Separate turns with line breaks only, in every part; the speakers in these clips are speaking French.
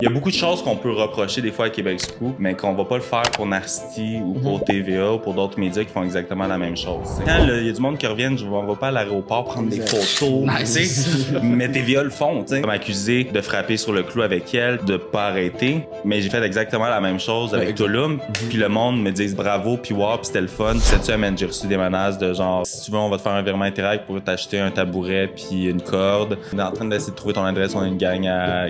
Il y a beaucoup de choses qu'on peut reprocher des fois à Québec Scoop, mais qu'on va pas le faire pour Narcity ou pour TVA ou pour d'autres médias qui font exactement la même chose. Quand il y a du monde qui revient, on va pas à l'aéroport prendre des photos, mais TVA le font, tu sais. M'accuser de frapper sur le clou avec elle, de pas arrêter, mais j'ai fait exactement la même chose avec Tulum, puis le monde me dit bravo, puis wow, puis c'était le fun. Puis cette semaine, j'ai reçu des menaces de genre, si tu veux, on va te faire un virement Interact pour t'acheter un tabouret puis une corde. On est en train d'essayer de trouver ton adresse, on a une gang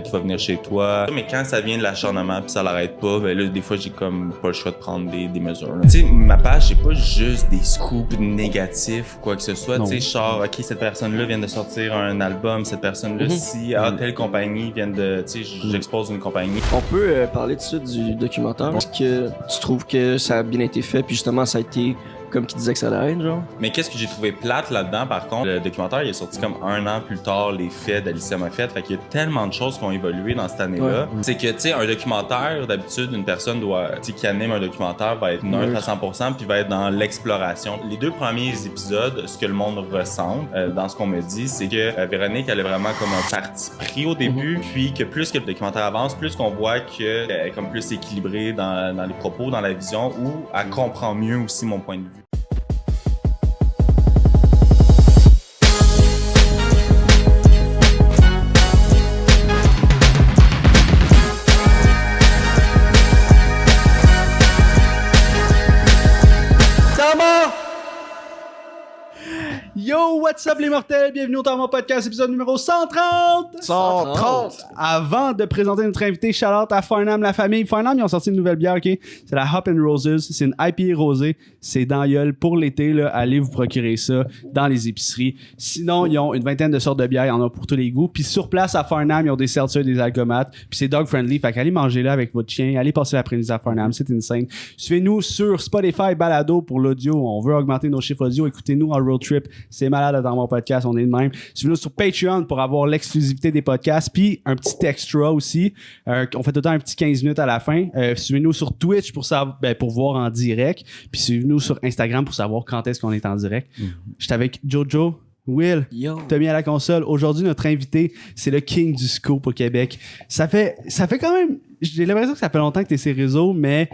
qui va venir chez toi. Mais quand ça vient de l'acharnement puis ça l'arrête pas, ben là, des fois, j'ai comme pas le choix de prendre des mesures. Tu sais, ma page, c'est pas juste des scoops négatifs ou quoi que ce soit. Tu sais, genre, OK, cette personne-là vient de sortir un album, cette personne-là, si telle compagnie vient de... Tu sais, j'expose une compagnie.
On peut parler tout de suite du documentaire. Est-ce que tu trouves que ça a bien été fait puis justement, ça a été... comme qui disait que ça allait être, genre.
Mais qu'est-ce que j'ai trouvé plate là-dedans, par contre? Le documentaire, il est sorti comme 1 an plus tard, les faits d'Alicia Moffett. Fait qu'il y a tellement de choses qui ont évolué dans cette année-là. Ouais. C'est que, tu sais, un documentaire, d'habitude, une personne doit, tu sais, qui anime un documentaire va être neutre à 100% puis va être dans l'exploration. Les 2 premiers épisodes, ce que le monde ressent, dans ce qu'on me dit, c'est que Véronique, elle est vraiment comme un parti pris au début, puis que plus que le documentaire avance, plus qu'on voit qu'elle est comme plus équilibrée dans les propos, dans la vision, où elle comprend mieux aussi mon point de vue.
Yo, what's up les mortels? Bienvenue au Tarma Podcast, épisode numéro 130! 130! Avant de présenter notre invité, shout-out à Farnham, la famille. Farnham, ils ont sorti une nouvelle bière, OK? C'est la Hop and Roses. C'est une IPA rosée. C'est dans gueule pour l'été, là. Allez vous procurer ça dans les épiceries. Sinon, ils ont une vingtaine de sortes de bières. Il y en a pour tous les goûts. Puis sur place, à Farnham, ils ont des seltzers, des algomates. Puis c'est dog-friendly. Fait qu'allez manger là avec votre chien. Allez passer l'après-midi à Farnham. C'est insane. Suivez-nous sur Spotify, Balado pour l'audio. On veut augmenter nos chiffres audio. Écoutez-nous en road trip. C'est malade dans mon podcast, on est de même. Suivez-nous sur Patreon pour avoir l'exclusivité des podcasts, puis un petit extra aussi. On fait tout le temps un petit 15 minutes à la fin. Suivez-nous sur Twitch pour voir en direct, puis suivez-nous sur Instagram pour savoir quand est-ce qu'on est en direct. J'étais avec Jojo, Will, Tommy à la console. Aujourd'hui, notre invité, c'est le king du scoop au Québec. Ça fait quand même... J'ai l'impression que ça fait longtemps que t'es sur les réseaux, mais...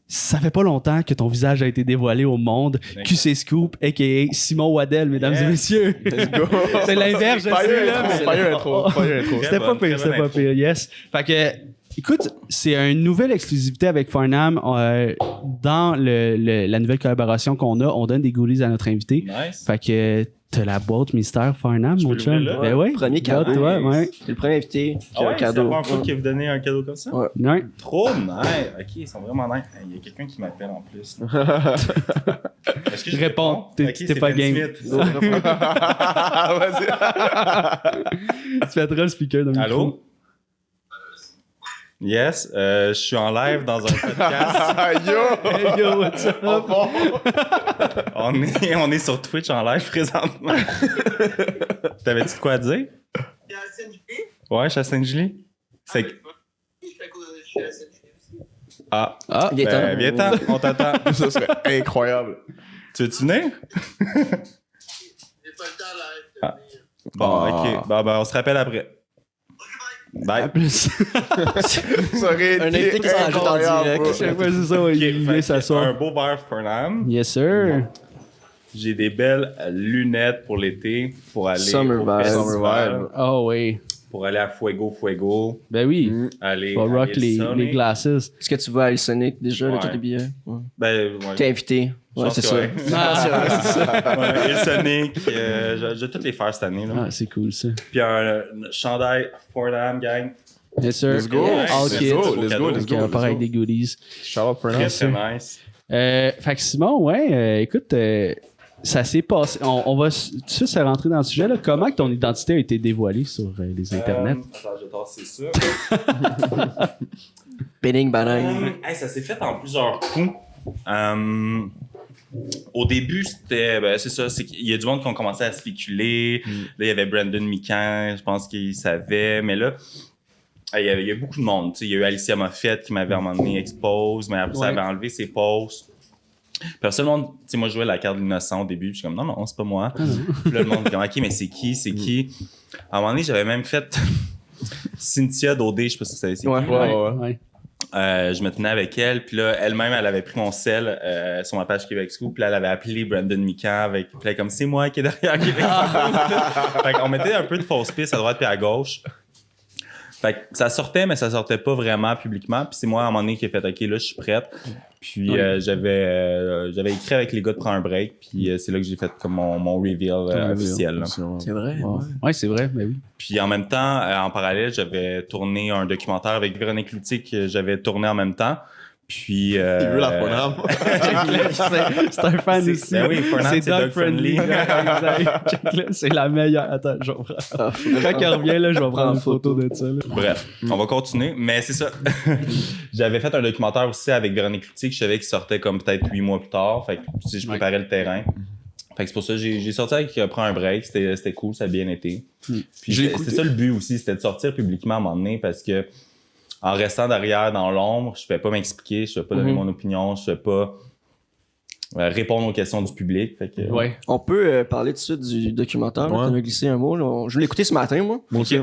Ça fait pas longtemps que ton visage a été dévoilé au monde. QC Scoop, a.k.a. Simon Waddell, mesdames et messieurs.
Let's go.
C'est l'inverse, je sais, là.
Pas intro.
C'était pas pire, yes. Fait que, écoute, c'est une nouvelle exclusivité avec Farnham. Dans la nouvelle collaboration qu'on a, on donne des goodies à notre invité.
Nice.
Fait que t'as la boîte mystère Farnham, mon chum. Ben ouais.
Premier cadeau.
Toi, ouais.
C'est le premier invité qui a un
C'est
cadeau.
la première fois qu'il vous donné un cadeau comme ça?
Ouais.
Ouais.
Trop nice! Ok, ils sont vraiment nice. Il y a quelqu'un qui m'appelle en plus. Est-ce que je
Réponds. T'es pas
Ben
game.
Smith.
Vas-y.
Tu mettras le speaker dans le micro.
Allô? Yes, je suis en live dans un podcast.
Hey yo, what's up?
On est sur Twitch en live présentement. T'avais-tu de quoi à dire?
T'es à Saint-Julie?
Ouais, je suis à Sainte-Julie. C'est...
Je suis à Saint-Julie aussi.
Ah,
Viens-t'en.
on t'attend.
Ça serait incroyable.
Tu veux-tu venir?
J'ai pas le temps là.
Bon, ok. Ben, on se rappelle après. Bye.
À plus.
Ça aurait
Un invité qui s'en ajoute en direct.
bro.
Chaque fois, c'est ça, ouais, il vient
Un
s'asseoir.
beau bar Farnham.
Yes, sir.
J'ai des belles lunettes pour l'été, pour aller
Summer
au
vibe.
festival,
Summer vibe.
Oh, oui.
pour aller à Fuego,
Ben oui.
aller
On va
à
rock les
Sonic.
glasses.
Est-ce que tu vas à El Sonic déjà, là,
Ouais.
t'as tes billets? Ouais.
Ben, ouais.
T'es invité.
Je
Ouais,
pense
c'est
que
ça.
ouais.
C'est ça.
Ouais, et Sonic, je vais toutes les faire cette année. Là.
Ah, c'est cool, ça.
Puis un chandail Fordham, gang.
Yes, sir.
Let's go.
All
Let's
kit.
go.
Donc, on part avec des goodies.
Shout out for
Très,
now.
très nice.
Fait que Simon, ouais, écoute, ça s'est passé. On va tout de suite se rentrer dans le sujet. Là. Comment que ton identité a été dévoilée sur les internets?
Attends, je vais tasser ça.
Penning banane.
Hey, ça s'est fait en plusieurs coups. Au début, c'était, c'est ça, c'est qu'il y a du monde qui ont commencé à spéculer. Là, il y avait Brandon Mikan, je pense qu'il savait, mais là, il y a beaucoup de monde. Tu sais, il y a eu Alicia Moffett qui m'avait à un moment donné expose, mais après, ça avait enlevé ses posts. Puis après, le monde, tu sais, moi, je jouais la carte de l'innocent au début, puis je suis comme, non, c'est pas moi. Puis là, le monde, comme, OK, mais c'est qui? À un moment donné, j'avais même fait Cynthia d'OD, je sais pas si c'est
Ouais.
Ouais.
je me tenais avec elle, puis là, elle-même, elle avait pris mon sel sur ma page Québec Scoop, puis là, elle avait appelé Brandon Mikan avec, puis là, comme c'est moi qui est derrière Québec Scoop. Fait qu'on mettait un peu de fausses pistes à droite puis à gauche. Fait que ça sortait, mais ça sortait pas vraiment publiquement. Puis c'est moi, à un moment donné, qui ai fait « OK, là, je suis prête. » Puis j'avais écrit avec les gars de « Prends un break », puis c'est là que j'ai fait comme mon reveal officiel. Là.
C'est vrai.
Ouais, c'est vrai, mais oui.
Puis en même temps, en parallèle, j'avais tourné un documentaire avec Véronique Cloutier que j'avais tourné en même temps. Puis...
Il veut la Farnham.
C'est un fan
C'est-
aussi.
ben oui, Farnham, c'est Dog Friendly.
Exact. Check là, c'est la meilleure. Attends, je vais prendre. Quand il revient, là, je vais prendre une photo de ça. Là.
Bref, on va continuer, mais c'est ça. J'avais fait un documentaire aussi avec Véronique Cloutier que je savais qu'il sortait comme peut-être 8 mois plus tard. Fait que si je préparais le terrain. Fait que c'est pour ça que j'ai sorti avec Prends un break. C'était cool, ça a bien été. Puis c'est ça le but aussi, c'était de sortir publiquement à un moment donné parce que en restant derrière dans l'ombre, je ne vais pas m'expliquer, je ne vais pas donner mon opinion, je ne vais pas répondre aux questions du public. Fait que,
Ouais.
On peut parler tout de suite du documentaire.
Ouais.
Tu m'as glissé un mot. Là. Je l'ai écouté ce matin, moi.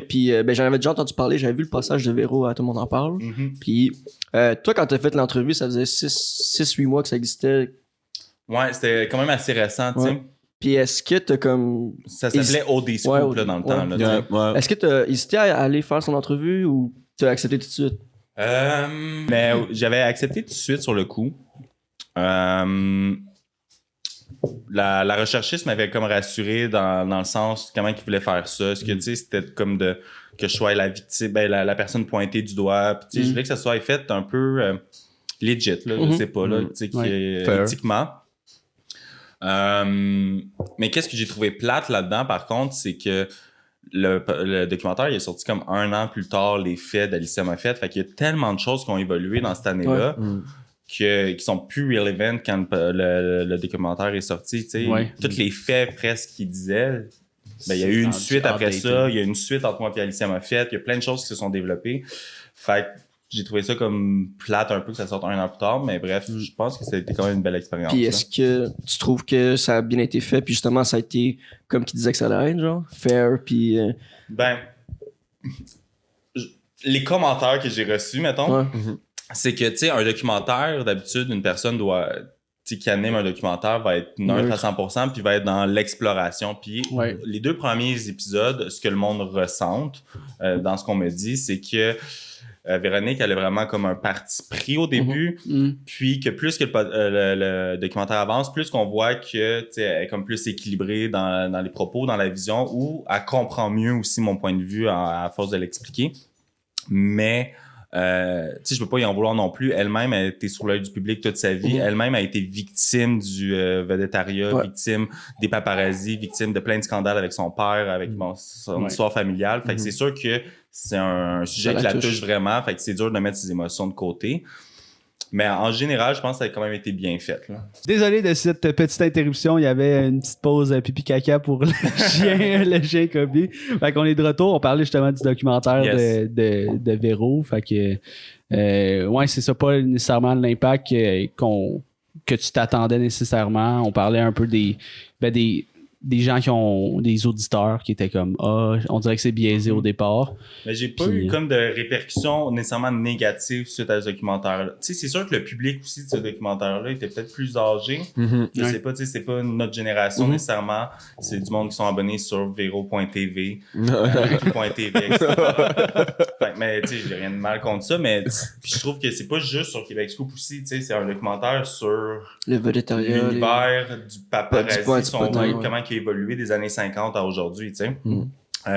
Puis j'en avais déjà entendu parler. J'avais vu le passage de Véro à Tout le monde en parle. Puis toi, quand tu as fait l'entrevue, ça faisait 6-8 mois que ça existait.
Ouais, c'était quand même assez récent, tu sais.
Ouais. Puis est-ce que t'as comme...
Ça s'appelait OD Scoop
Ouais,
là, dans le
ouais.
temps. Là, tu sais.
Ouais.
Est-ce que t'as hésité à aller faire son entrevue ou t'as accepté tout de suite?
Mais j'avais accepté tout de suite sur le coup. La recherchiste m'avait comme rassuré dans le sens comment il voulait faire ça. Est-ce que tu sais, c'était comme que je sois la victime, la personne pointée du doigt. Puis, tu sais, je voulais que ça soit fait un peu legit, là, je sais pas, là, tu sais, éthiquement. Mais qu'est-ce que j'ai trouvé plate là-dedans, par contre, c'est que le documentaire il est sorti comme 1 an plus tard, les faits d'Alicia Moffett. Fait qu'il y a tellement de choses qui ont évolué dans cette année-là qui sont plus relevant quand le documentaire est sorti. Tu sais. Tous les faits presque qu'il disait, ben, il y a eu une suite après ça. Il y a une suite entre moi et Alicia Moffett. Il y a plein de choses qui se sont développées. Fait que j'ai trouvé ça comme plate un peu que ça sorte 1 an plus tard, mais bref, je pense que ça a été quand même une belle expérience.
Puis est-ce que tu trouves que ça a bien été fait, puis justement ça a été comme qu'il disait que ça allait être, genre, fair, puis...
Ben, les commentaires que j'ai reçus, mettons, c'est que, tu sais, un documentaire, d'habitude, une personne doit... qui anime un documentaire va être neutre à 100%, puis va être dans l'exploration. Puis les 2 premiers épisodes, ce que le monde ressente dans ce qu'on me dit, c'est que Véronique, elle a vraiment comme un parti pris au début, puis que plus que le documentaire avance, plus qu'on voit que elle est comme plus équilibrée dans les propos, dans la vision, ou elle comprend mieux aussi mon point de vue à force de l'expliquer. Mais je peux pas y en vouloir non plus. Elle-même a été sur l'œil du public toute sa vie. Elle-même a été victime du vedettariat, victime des paparazzis, victime de plein de scandales avec son père, avec son histoire familiale. Fait que c'est sûr que c'est un sujet qui la touche vraiment. Fait que c'est dur de mettre ses émotions de côté. Mais en général, je pense que ça a quand même été bien fait. Là.
Désolé de cette petite interruption. Il y avait une petite pause pipi-caca pour le chien Kobe. Fait qu'on est de retour. On parlait justement du documentaire de Véro. Fait que, ouais, c'est ça, pas nécessairement l'impact que tu t'attendais nécessairement. On parlait un peu des gens qui ont des auditeurs qui étaient comme on dirait que c'est biaisé au départ.
Mais j'ai pas eu comme de répercussions nécessairement négatives suite à ce documentaire-là. Tu sais, c'est sûr que le public aussi de ce documentaire-là était peut-être plus âgé. Je sais pas, tu sais, c'est pas notre génération nécessairement. C'est du monde qui sont abonnés sur Vero.tv, .tv, etc. Mais tu sais, j'ai rien de mal contre ça, mais je trouve que c'est pas juste sur Québec Scoop aussi, tu sais, c'est un documentaire sur
le vedettariat,
l'univers du paparazzi, son vie, comment il a évolué des années 50 à aujourd'hui, tu sais.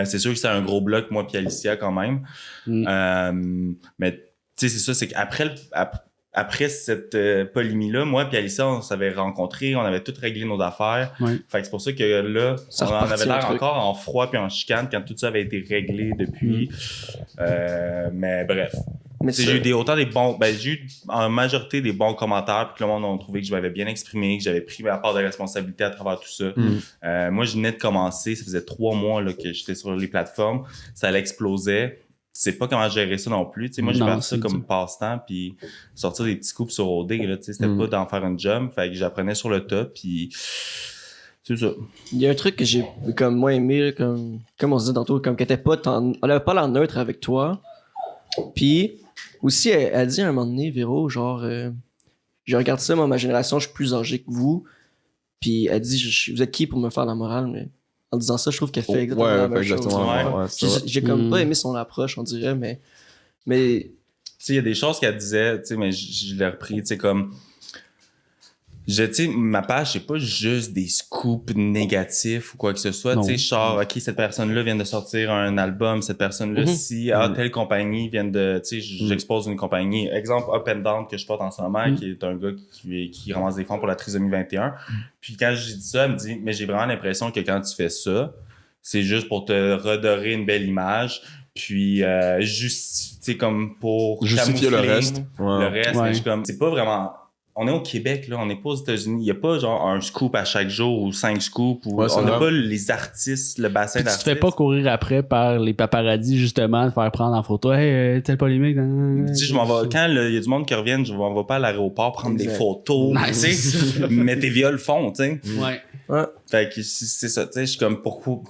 C'est sûr que c'est un gros bloc, moi puis Alicia, quand même. Mais tu sais, c'est ça, c'est qu'après cette polémie-là, moi puis Alicia, on s'avait rencontrés, on avait tout réglé nos affaires. Fait que c'est pour ça que là, on en avait l'air encore en froid puis en chicane quand tout ça avait été réglé depuis. Mais bref. J'ai eu j'ai eu en majorité des bons commentaires, puis que le monde a trouvé que je m'avais bien exprimé, que j'avais pris ma part de responsabilité à travers tout ça. Moi, je venais de commencer, ça faisait 3 mois là, que j'étais sur les plateformes, ça l'explosait. Je sais pas comment gérer ça non plus. T'sais, moi, j'ai fait ça comme passe-temps, puis sortir des petits coups sur OD, là, c'était pas d'en faire une job, fait que j'apprenais sur le tas, puis C'est ça.
Il y a un truc que j'ai comme moins aimé, là, comme on se disait tantôt, comme qu'elle était pas on avait pas l'air neutre avec toi. Puis aussi, elle dit à un moment donné, Véro, genre, je regarde ça, moi, ma génération, je suis plus âgé que vous. Puis elle dit, vous êtes qui pour me faire la morale? Mais en disant ça, je trouve qu'elle fait exactement la même chose. J'ai comme pas aimé son approche, on dirait, mais
tu sais, il y a des choses qu'elle disait, tu sais, mais je l'ai repris, tu sais, comme... Tu sais, ma page, c'est pas juste des scoops négatifs ou quoi que ce soit. Tu sais, genre, OK, cette personne-là vient de sortir un album, cette personne-là, si telle compagnie vient de... Tu sais, j'expose une compagnie. Exemple, Up and Down que je porte en ce moment, qui est un gars qui ramasse des fonds pour la trisomie 21. Puis quand j'ai dit ça, elle me dit, mais j'ai vraiment l'impression que quand tu fais ça, c'est juste pour te redorer une belle image. Puis, juste, tu sais, comme pour
justifier le reste.
Le reste, mais je suis comme, c'est pas vraiment... On est au Québec, là, on n'est pas aux États-Unis. Il n'y a pas genre un scoop à chaque jour ou 5 scoops. On n'a pas les artistes, le bassin d'artistes.
Tu te fais pas courir après par les paparazzis, justement, de faire prendre en photo. Hey, telle polémique.
Tu sais, je m'en vais. Quand il y a du monde qui revient, je m'en vais pas à l'aéroport prendre des photos.
Nice.
Tu sais, mais tes viols font, tu sais.
Ouais.
Fait que c'est ça, tu sais, je suis comme pourquoi.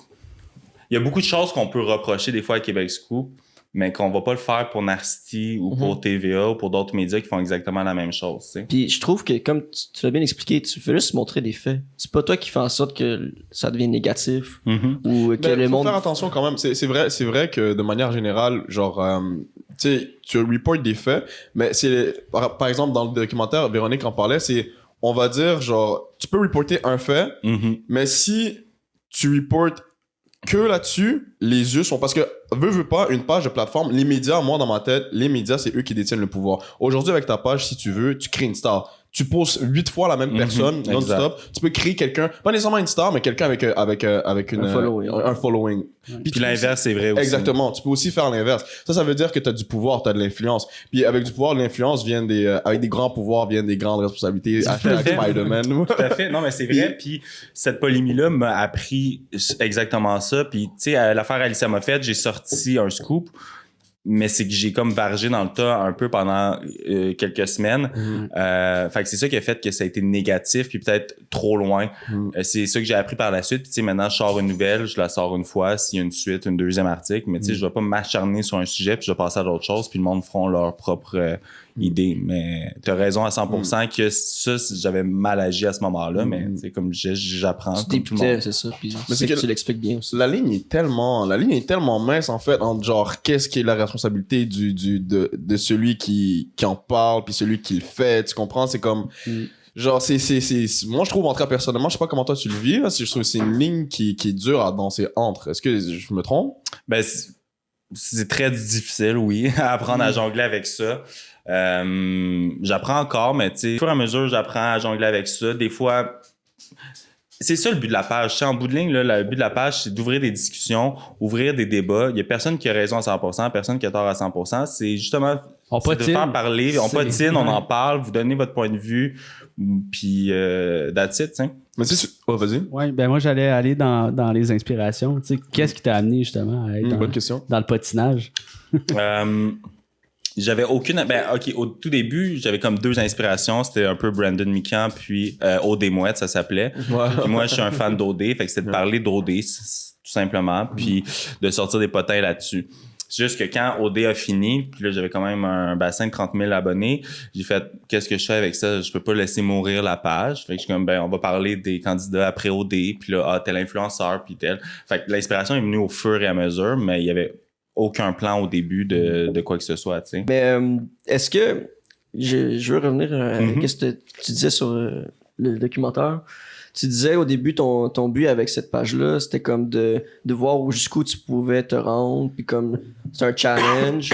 Il y a beaucoup de choses qu'on peut reprocher des fois à Québec Scoop, mais qu'on va pas le faire pour Narcity ou pour TVA ou pour d'autres médias qui font exactement la même chose, tu sais.
Puis je trouve que, comme tu l'as bien expliqué, tu fais juste montrer des faits. C'est pas toi qui fais en sorte que ça devienne négatif ou que le monde...
Faut faire attention quand même. C'est vrai que de manière générale, genre, tu sais, tu reportes des faits, mais par exemple, dans le documentaire, Véronique en parlait, c'est, on va dire, genre, tu peux reporter un fait, mais si tu reportes que là-dessus, les yeux sont... Parce que, veux pas, une page de plateforme, les médias, moi, dans ma tête, les médias, c'est eux qui détiennent le pouvoir. Aujourd'hui, avec ta page, si tu veux, tu crées une star. Tu poses 8 fois la même personne, non-stop. Tu peux créer quelqu'un, pas nécessairement une star, mais quelqu'un avec un following.
Puis l'inverse, c'est vrai aussi.
Exactement. Tu peux aussi faire l'inverse. Ça veut dire que tu as du pouvoir, tu as de l'influence. Puis avec du pouvoir, de l'influence viennent avec des grands pouvoirs viennent des grandes responsabilités. Hashtag Spider-Man.
Tout à fait. Non, mais c'est vrai. Puis cette polémie-là m'a appris exactement ça. Puis, tu sais, à l'affaire Alicia Moffett, j'ai sorti un scoop. Mais c'est que j'ai comme vargé dans le tas un peu pendant quelques semaines. Fait que c'est ça qui a fait que ça a été négatif puis peut-être trop loin. C'est ça que j'ai appris par la suite. Puis tu sais, maintenant, je sors une nouvelle, je la sors une fois. S'il y a une suite, une deuxième article. Mais tu sais, je vais pas m'acharner sur un sujet puis je vais passer à d'autres choses puis le monde feront leur propre idée. Mais t'as raison à 100% que ça, j'avais mal agi à ce moment-là. Mais tu sais, comme j'apprends comme tout le monde.
C'est ça. Puis c'est que tu l'expliques bien aussi.
La ligne est tellement mince, en fait, entre genre, qu'est-ce qui est la responsabilité de celui qui en parle puis celui qui le fait, tu comprends? C'est comme... Genre, moi, je trouve, en tout cas, personnellement, je sais pas comment toi tu le vis, là, je trouve que c'est une ligne qui est dure à danser entre. Est-ce que je me trompe?
Ben, c'est très difficile, oui, à apprendre à jongler avec ça. J'apprends encore, mais tu sais, au fur et à mesure, j'apprends à jongler avec ça. Des fois, c'est ça le but de la page. Tu sais, en bout de ligne, là, le but de la page, c'est d'ouvrir des discussions, ouvrir des débats. Il y a personne qui a raison à 100%, personne qui a tort à 100%. C'est justement de faire parler. On patine, on en parle, vous donnez votre point de vue, puis that's it, tu sais.
Mais vas-y.
Ouais, ben moi, j'allais aller dans les inspirations. Tu sais, qu'est-ce qui t'a amené, justement, à être
bonne question.
Dans le patinage?
J'avais aucune... Ben, OK, au tout début, j'avais comme 2 inspirations. C'était un peu Brandon Mikan, puis OD Mouette, ça s'appelait. Puis moi, je suis un fan d'OD, fait que c'était de parler d'OD, tout simplement, puis de sortir des potins là-dessus. C'est juste que quand OD a fini, puis là, j'avais quand même un bassin de 30 000 abonnés, j'ai fait, qu'est-ce que je fais avec ça? Je peux pas laisser mourir la page. Fait que je suis comme, ben, on va parler des candidats après OD, puis là, tel influenceur, puis tel. Fait que l'inspiration est venue au fur et à mesure, mais il y avait aucun plan au début de quoi que ce soit, tu sais.
Mais est-ce que... Je veux revenir à ce que tu disais sur le documentaire. Tu disais au début, ton but avec cette page-là, c'était comme de voir jusqu'où tu pouvais te rendre, puis comme c'est un challenge.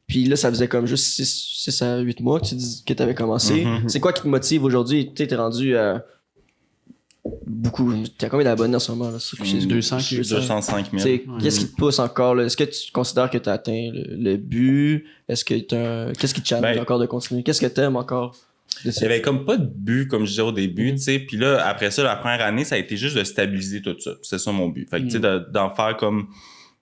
Puis là, ça faisait comme juste 6 à 8 mois que tu avais commencé. C'est quoi qui te motive aujourd'hui? Tu t'es rendu à beaucoup. T'as combien d'abonnés en ce moment? Là?
205 000.
Qu'est-ce qui te pousse encore? Là? Est-ce que tu considères que tu as atteint le but? Est-ce que qu'est-ce qui te challenge encore de continuer? Qu'est-ce que tu aimes encore?
Il y avait comme pas de but, comme je disais au début, tu sais. Puis là, après ça, la première année, ça a été juste de stabiliser tout ça. C'est ça mon but. Fait que, tu sais, d'en faire comme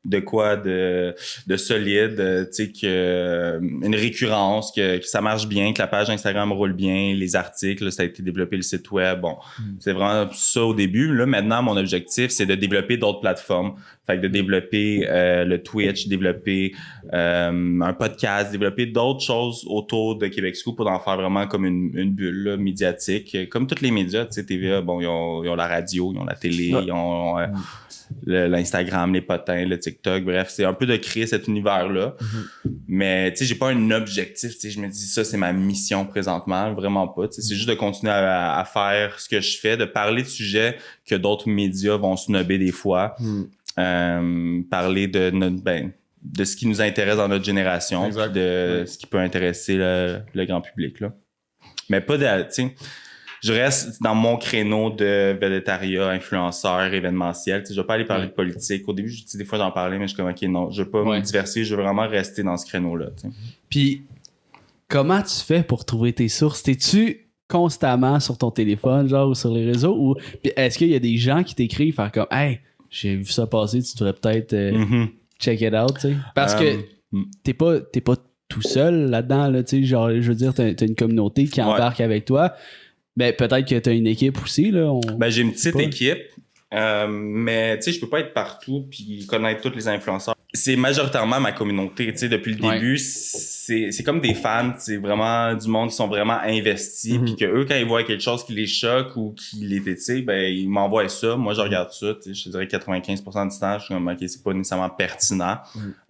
de quoi de solide, tu sais, que une récurrence, que ça marche bien, que la page Instagram roule bien, les articles, là, ça a été développé le site web. Bon, c'est vraiment ça au début. Là, maintenant, mon objectif, c'est de développer d'autres plateformes. Fait que de développer le Twitch, développer un podcast, développer d'autres choses autour de Québec Scoop pour en faire vraiment comme une bulle là, médiatique. Comme tous les médias, tu sais, TVA, bon, ils ont la radio, ils ont la télé, ils ont l'Instagram, les potins, le TikTok, bref, c'est un peu de créer cet univers-là. Mais, tu sais, j'ai pas un objectif, tu sais, je me dis ça, c'est ma mission présentement, vraiment pas, tu sais, c'est juste de continuer à faire ce que je fais, de parler de sujets que d'autres médias vont snobber des fois, parler de notre, de ce qui nous intéresse dans notre génération, puis de ce qui peut intéresser le grand public, là. Mais pas de, tu sais, je reste dans mon créneau de végétariat, influenceur, événementiel. Tu sais, je vais pas aller parler de politique. Au début, des fois, j'en parlais, mais je suis comme, OK, non, je veux pas me diversifier. Je veux vraiment rester dans ce créneau-là. Tu sais.
Puis, comment tu fais pour trouver tes sources? T'es-tu constamment sur ton téléphone, genre, ou sur les réseaux? Ou puis est-ce qu'il y a des gens qui t'écrivent, faire comme, hey, j'ai vu ça passer, tu devrais peut-être check it out, tu sais? Parce que t'es pas tout seul là-dedans, là, tu sais, genre, je veux dire, t'as une communauté qui embarque avec toi. Ben, peut-être que t'as une équipe aussi, là.
J'ai une petite équipe, mais tu sais, je peux pas être partout puis connaître tous les influenceurs. C'est majoritairement ma communauté, tu sais, depuis le début, c'est comme des fans, c'est vraiment du monde qui sont vraiment investis puis que eux, quand ils voient quelque chose qui les choque ou qui les titille, ben, ils m'envoient ça. Moi, je regarde ça, tu sais, je te dirais 95% du temps, je suis comme, OK, c'est pas nécessairement pertinent.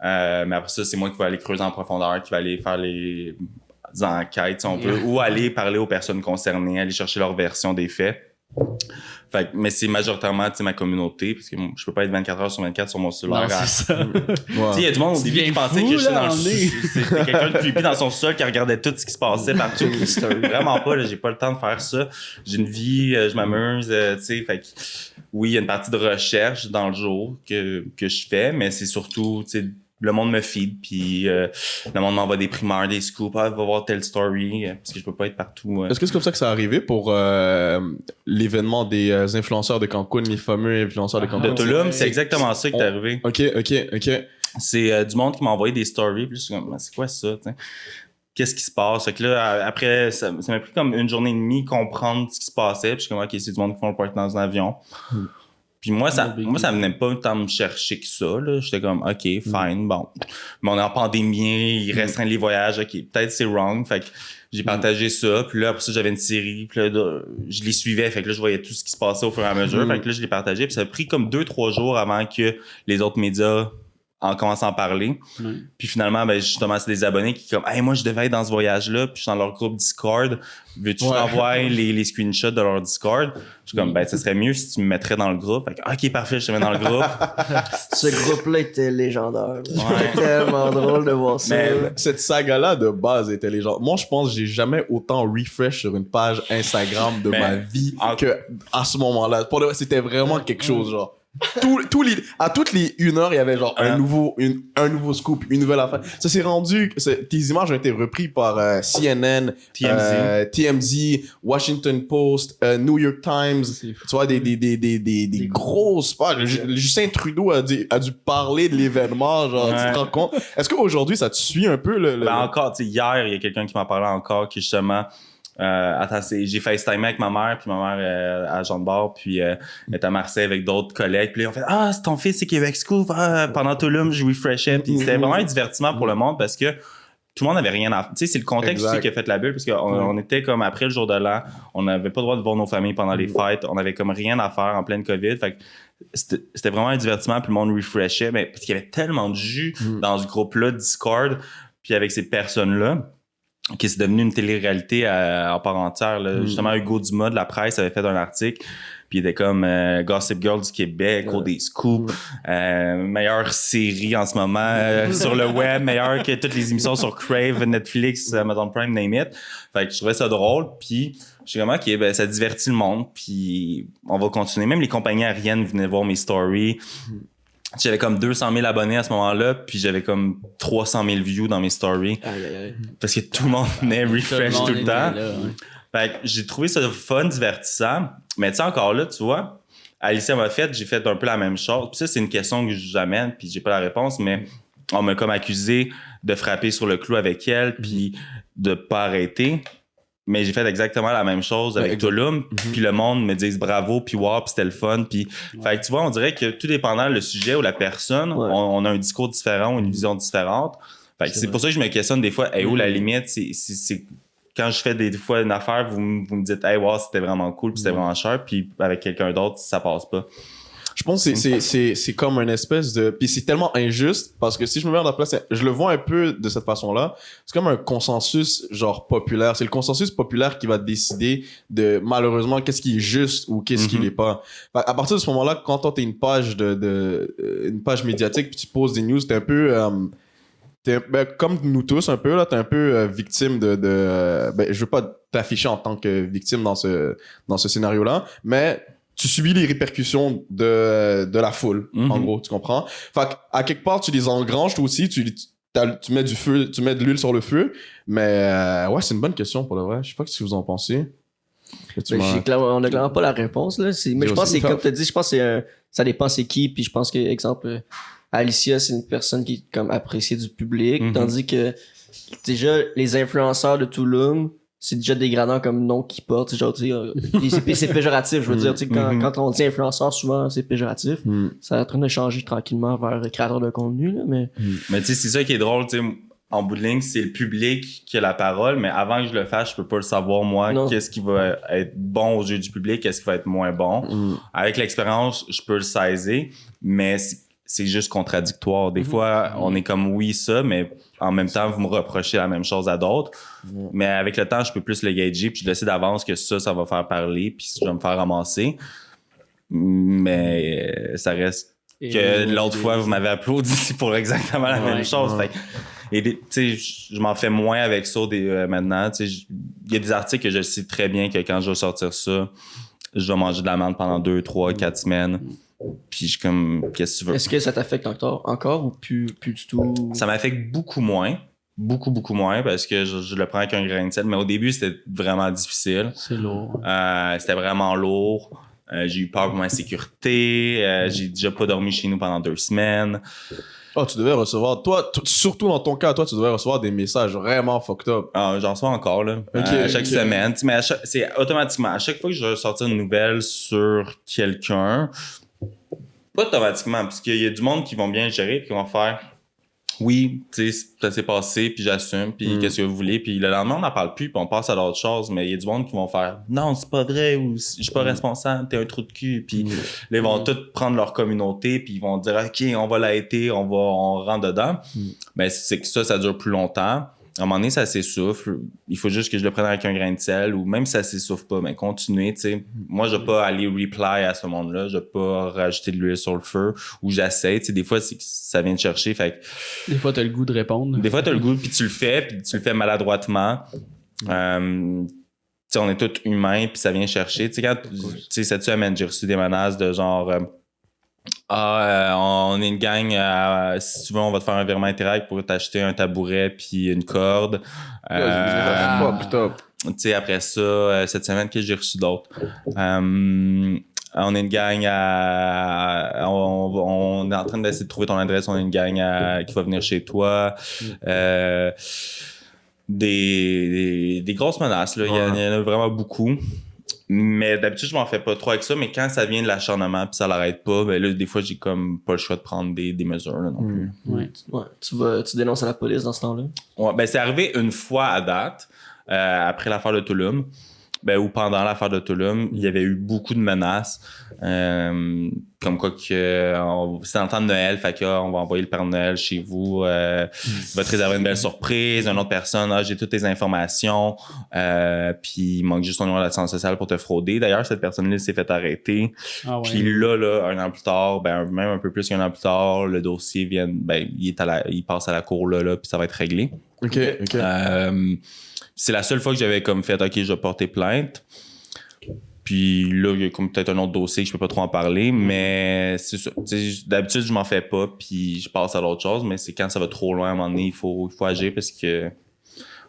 Mais après ça, c'est moi qui vais aller creuser en profondeur, qui va aller faire les enquêtes si on veut, ou aller parler aux personnes concernées, aller chercher leur version des faits. Fait, mais c'est majoritairement ma communauté, parce que je peux pas être 24 heures sur 24 sur mon cellulaire.
Non, c'est ça.
Il y a du monde au début qui pensait que j'étais dans le c'était quelqu'un de creepy dans son sol qui regardait tout ce qui se passait partout. Vraiment pas, là, j'ai pas le temps de faire ça. J'ai une vie, je m'amuse, tu sais, fait que oui, il y a une partie de recherche dans le jour que je fais, mais c'est surtout, tu sais, le monde me feed, puis le monde m'envoie des primeurs, des scoops, va voir telle story, parce que je peux pas être partout.
Est-ce que c'est comme ça que ça a arrivé pour l'événement des influenceurs de Cancun, les fameux influenceurs de Cancun?
De Tulum, c'est exactement ça qui est arrivé.
OK.
C'est du monde qui m'a envoyé des stories, puis je suis comme, c'est quoi ça, t'sais? Qu'est-ce qui se passe? Fait que là, après, ça m'a pris comme une journée et demie comprendre ce qui se passait, puis je suis comme, OK, c'est du monde qui font le party dans un avion. Puis moi, ça venait pas tant me chercher que ça, là. J'étais comme, OK, fine, bon. Mais on est en pandémie, il restreint les voyages, OK, peut-être c'est wrong. Fait que j'ai partagé ça. Puis là, après ça, j'avais une série. Puis là, je les suivais. Fait que là, je voyais tout ce qui se passait au fur et à mesure. Fait que là, je l'ai partagé. Puis ça a pris comme 2-3 jours avant que les autres médias en commencent à en parler. Puis finalement, justement, c'est des abonnés qui comme, hey, moi, je devais être dans ce voyage-là. Puis je suis dans leur groupe Discord. Veux-tu envoyer les screenshots de leur Discord? Je suis comme, ça serait mieux si tu me mettrais dans le groupe. Fait que, OK, parfait, je te mets dans le groupe.
Ce groupe-là était légendaire. C'était tellement drôle de voir ça.
Mais cette saga-là, de base, était légendaire. Moi, je pense que j'ai jamais autant refresh sur une page Instagram de ma vie que à ce moment-là. C'était vraiment quelque chose, genre. À toutes les 1 heure, il y avait genre un nouveau scoop, une nouvelle affaire. Ça s'est rendu, tes images ont été reprises par CNN, TMZ, Washington Post, New York Times, tu vois, des grosses pages. Justin Trudeau a dû parler de l'événement, genre, tu te rends compte? Est-ce qu'aujourd'hui, ça te suit un peu
encore, tu sais, hier, il y a quelqu'un qui m'en parlait encore, qui justement, j'ai FaceTime avec ma mère, puis ma mère à Jean de Bar, puis elle est à Marseille avec d'autres collègues, puis là, on fait c'est ton fils, c'est Québec Scoop, pendant Tulum, je refreshais, puis c'était vraiment un divertissement pour le monde parce que tout le monde avait rien à faire. Tu sais, c'est le contexte aussi qui a fait la bulle, parce qu'on était comme après le jour de l'an, on n'avait pas le droit de voir nos familles pendant les fêtes, on avait comme rien à faire en pleine COVID, fait que c'était vraiment un divertissement, puis le monde refreshait, mais parce qu'il y avait tellement de jus dans ce groupe-là Discord, puis avec ces personnes-là, qui est devenu une télé-réalité en part entière. Là. Justement, Hugo Dumas de la presse avait fait un article, puis il était comme Gossip Girl du Québec, des scoops, meilleure série en ce moment sur le web, meilleure que toutes les émissions sur Crave, Netflix, Amazon Prime, name it. Fait que je trouvais ça drôle, puis je suis comme, OK, ça divertit le monde, puis on va continuer. Même les compagnies aériennes venaient voir mes stories. J'avais comme 200 000 abonnés à ce moment-là, puis j'avais comme 300 000 views dans mes stories. Parce que tout le monde venait refresh tout le temps. Fait que j'ai trouvé ça fun, divertissant. Mais tu sais, encore là, tu vois, Alicia m'a fait, j'ai fait un peu la même chose. Puis ça, c'est une question que j'amène, puis j'ai pas la réponse, mais on m'a comme accusé de frapper sur le clou avec elle, puis de pas arrêter. Mais j'ai fait exactement la même chose avec Tulum, puis le monde me dit bravo, puis wow, puis c'était le fun. Puis, fait que tu vois, on dirait que tout dépendant le sujet ou la personne, on a un discours différent ou une vision différente. Fait que c'est pour ça que je me questionne des fois, où la limite, c'est quand je fais des fois une affaire, vous me dites, hey, wow, c'était vraiment cool, puis c'était vraiment cher, puis avec quelqu'un d'autre, ça passe pas.
Je pense que c'est comme une espèce de... Puis c'est tellement injuste, parce que si je me mets à la place, je le vois un peu de cette façon-là, c'est comme un consensus genre populaire. C'est le consensus populaire qui va décider de, malheureusement, qu'est-ce qui est juste ou qu'est-ce qui l'est pas. À partir de ce moment-là, quand toi t'es une page une page médiatique, puis tu poses des news, t'es un peu... comme nous tous un peu, là, t'es un peu victime je veux pas t'afficher en tant que victime dans ce scénario-là, mais... tu subis les répercussions de la foule, en gros, tu comprends? Fait qu'à quelque part, tu les engranges, toi aussi, tu mets du feu, tu mets de l'huile sur le feu, mais ouais, c'est une bonne question pour le vrai. Je sais pas ce que vous en pensez.
On n'a clairement pas la réponse, là. Mais je pense que c'est comme tu as dit, je pense que ça dépend c'est qui, puis je pense que, exemple, Alicia, c'est une personne qui est comme appréciée du public, tandis que déjà, les influenceurs de Tulum, c'est déjà dégradant comme nom qu'ils portent. Genre, tu sais, c'est péjoratif. Je veux dire, tu sais, quand on dit influenceur, souvent, c'est péjoratif. Ça est en train de changer tranquillement vers créateur de contenu, là, mais...
Mais tu sais, c'est ça qui est drôle, tu sais, en bout de ligne, c'est le public qui a la parole, mais avant que je le fasse, je peux pas le savoir, moi, qu'est-ce qui va être bon aux yeux du public, qu'est-ce qui va être moins bon. Avec l'expérience, je peux le saisir, mais c'est juste contradictoire. Des fois, on est comme oui, ça, mais en même temps, vous me reprochez la même chose à d'autres. Mais avec le temps, je peux plus le gager, puis je le sais d'avance que ça va faire parler, puis je vais me faire ramasser. Mais ça reste que l'autre fois, vous m'avez applaudi pour exactement la même chose. Fait, et tu sais, je m'en fais moins avec ça maintenant. Tu sais, il y a des articles que je sais très bien que quand je vais sortir ça, je vais manger de l'amande pendant 2, 3, 4 semaines. Puis je suis comme, qu'est-ce que tu veux?
Est-ce que ça t'affecte encore ou plus du tout?
Ça m'affecte beaucoup moins. Beaucoup moins parce que je le prends avec un grain de sel. Mais au début, c'était vraiment difficile.
C'est lourd.
C'était vraiment lourd. J'ai eu peur pour ma sécurité. J'ai déjà pas dormi chez nous pendant 2 semaines.
Oh, tu devais recevoir... Toi, surtout dans ton cas, toi, tu devais recevoir des messages vraiment fucked up.
J'en reçois encore, là. Chaque semaine. Mais c'est automatiquement. À chaque fois que je vais sortir une nouvelle sur quelqu'un... Pas automatiquement, parce qu'il y a du monde qui vont bien gérer et qui vont faire oui, tu sais, ça s'est passé, puis j'assume, puis qu'est-ce que vous voulez, puis le lendemain, on n'en parle plus, puis on passe à d'autres choses, mais il y a du monde qui vont faire non, c'est pas vrai, ou je suis pas responsable, t'es un trou de cul, puis là, ils vont tous prendre leur communauté, puis ils vont dire ok, on va l'arrêter, on rentre dedans. Mais c'est que ça dure plus longtemps. À un moment donné, ça s'essouffle. Il faut juste que je le prenne avec un grain de sel, ou même si ça s'essouffle pas, mais continuer, tu sais. Moi, je vais pas aller reply à ce monde-là, je vais pas rajouter de l'huile sur le feu, ou j'essaie, tu sais. Des fois, c'est que ça vient de chercher, fait que...
Des fois, t'as le goût de répondre.
Des fois, t'as le goût, puis tu le fais maladroitement. Tu sais, on est tous humains, puis ça vient chercher. Tu sais, quand, tu sais, cette semaine, j'ai reçu des menaces de genre... on est une gang, si tu veux, on va te faire un virement Interact pour t'acheter un tabouret puis une corde. Tu sais, après ça, cette semaine, que j'ai reçu d'autres. On est une gang on est en train d'essayer de trouver ton adresse, on est une gang qui va venir chez toi. Des grosses menaces, là. Il y en a vraiment beaucoup. Mais d'habitude, je m'en fais pas trop avec ça, mais quand ça vient de l'acharnement puis ça l'arrête pas, ben là, des fois, j'ai comme pas le choix de prendre des mesures, là, non plus.
Tu dénonces à la police dans ce temps-là? Ouais,
ben c'est arrivé une fois à date, après l'affaire de Tulum. Ou pendant l'affaire de Tulum, il y avait eu beaucoup de menaces. Comme quoi que c'est dans le temps de Noël, fait que on va envoyer le Père Noël chez vous, il va te réserver une belle surprise, une autre personne, j'ai toutes tes informations, puis il manque juste ton numéro d'assurance sociale pour te frauder. D'ailleurs, cette personne-là s'est fait arrêter. Puis là, un an plus tard, même un peu plus qu'un an plus tard, le dossier vient, il passe à la cour là, puis ça va être réglé.
OK.
C'est la seule fois que j'avais comme fait OK, je vais porter plainte. Puis là, il y a comme peut-être un autre dossier que je peux pas trop en parler, mais c'est ça. D'habitude, je m'en fais pas, puis je passe à l'autre chose, mais c'est quand ça va trop loin, à un moment donné, il faut agir parce que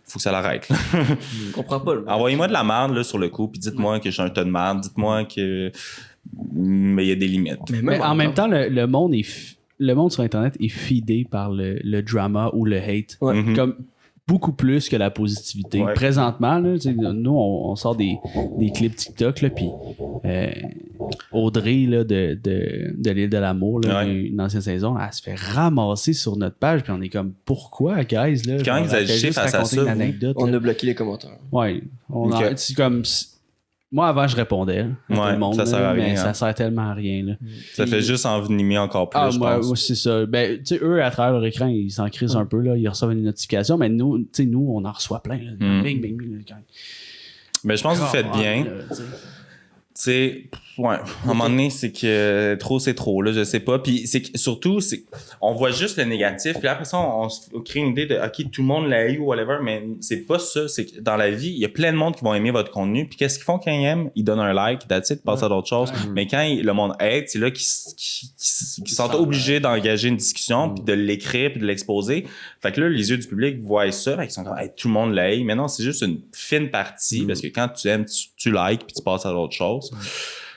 faut que ça l'arrête.
Je comprends pas.
Envoyez-moi de la merde là, sur le coup, puis dites-moi que je suis un tas de merde, dites-moi que mais il y a des limites.
Mais en même temps, le monde sur Internet est feedé par le drama ou le hate.
Ouais.
Mhm.
Comme beaucoup plus que la positivité.
Ouais.
Présentement, là, nous, on sort des clips TikTok, là, puis Audrey là, de l'île de l'amour, là,
Ouais.
une ancienne saison, elle se fait ramasser sur notre page, puis on est comme, pourquoi, guys? Là,
Quand
Genre,
vous
elle fait
agissez
juste
face à
raconter
ça,
une
vous?
anecdote,
On
là.
a bloqué les commentaires.
Ouais,
Ok.
c'est comme... Moi, avant, je répondais à tout
Ouais,
le monde,
ça sert
là,
à rien,
mais
hein.
ça sert tellement à rien. Là.
Ça fait juste envenimer encore plus, je
moi,
pense.
c'est ça. Ben, tu sais, eux, à travers leur écran, ils s'en crisent un peu, là, ils reçoivent une notification, mais nous, tu sais, nous, on en reçoit plein. Là. Bing, bing, bing.
Mais je pense que vous faites bien. Tu sais, ouais, à un moment donné, c'est que trop, c'est trop, là, je sais pas. Puis c'est que, surtout, on voit juste le négatif, puis après ça, on se crée une idée de, OK, tout le monde l'a eu ou whatever, mais c'est pas ça. C'est que dans la vie, il y a plein de monde qui vont aimer votre contenu, puis qu'est-ce qu'ils font quand ils aiment? Ils donnent un like, that's it, ils passent à d'autres choses. Mais quand le monde hate, c'est là qu'ils sont obligés d'engager une discussion, puis de l'écrire, puis de l'exposer. Fait que là, les yeux du public voient ça, fait qu'ils sont comme, hey, tout le monde l'aime. Mais non, c'est juste une fine partie, parce que quand tu aimes, tu likes, puis tu passes à d'autres choses.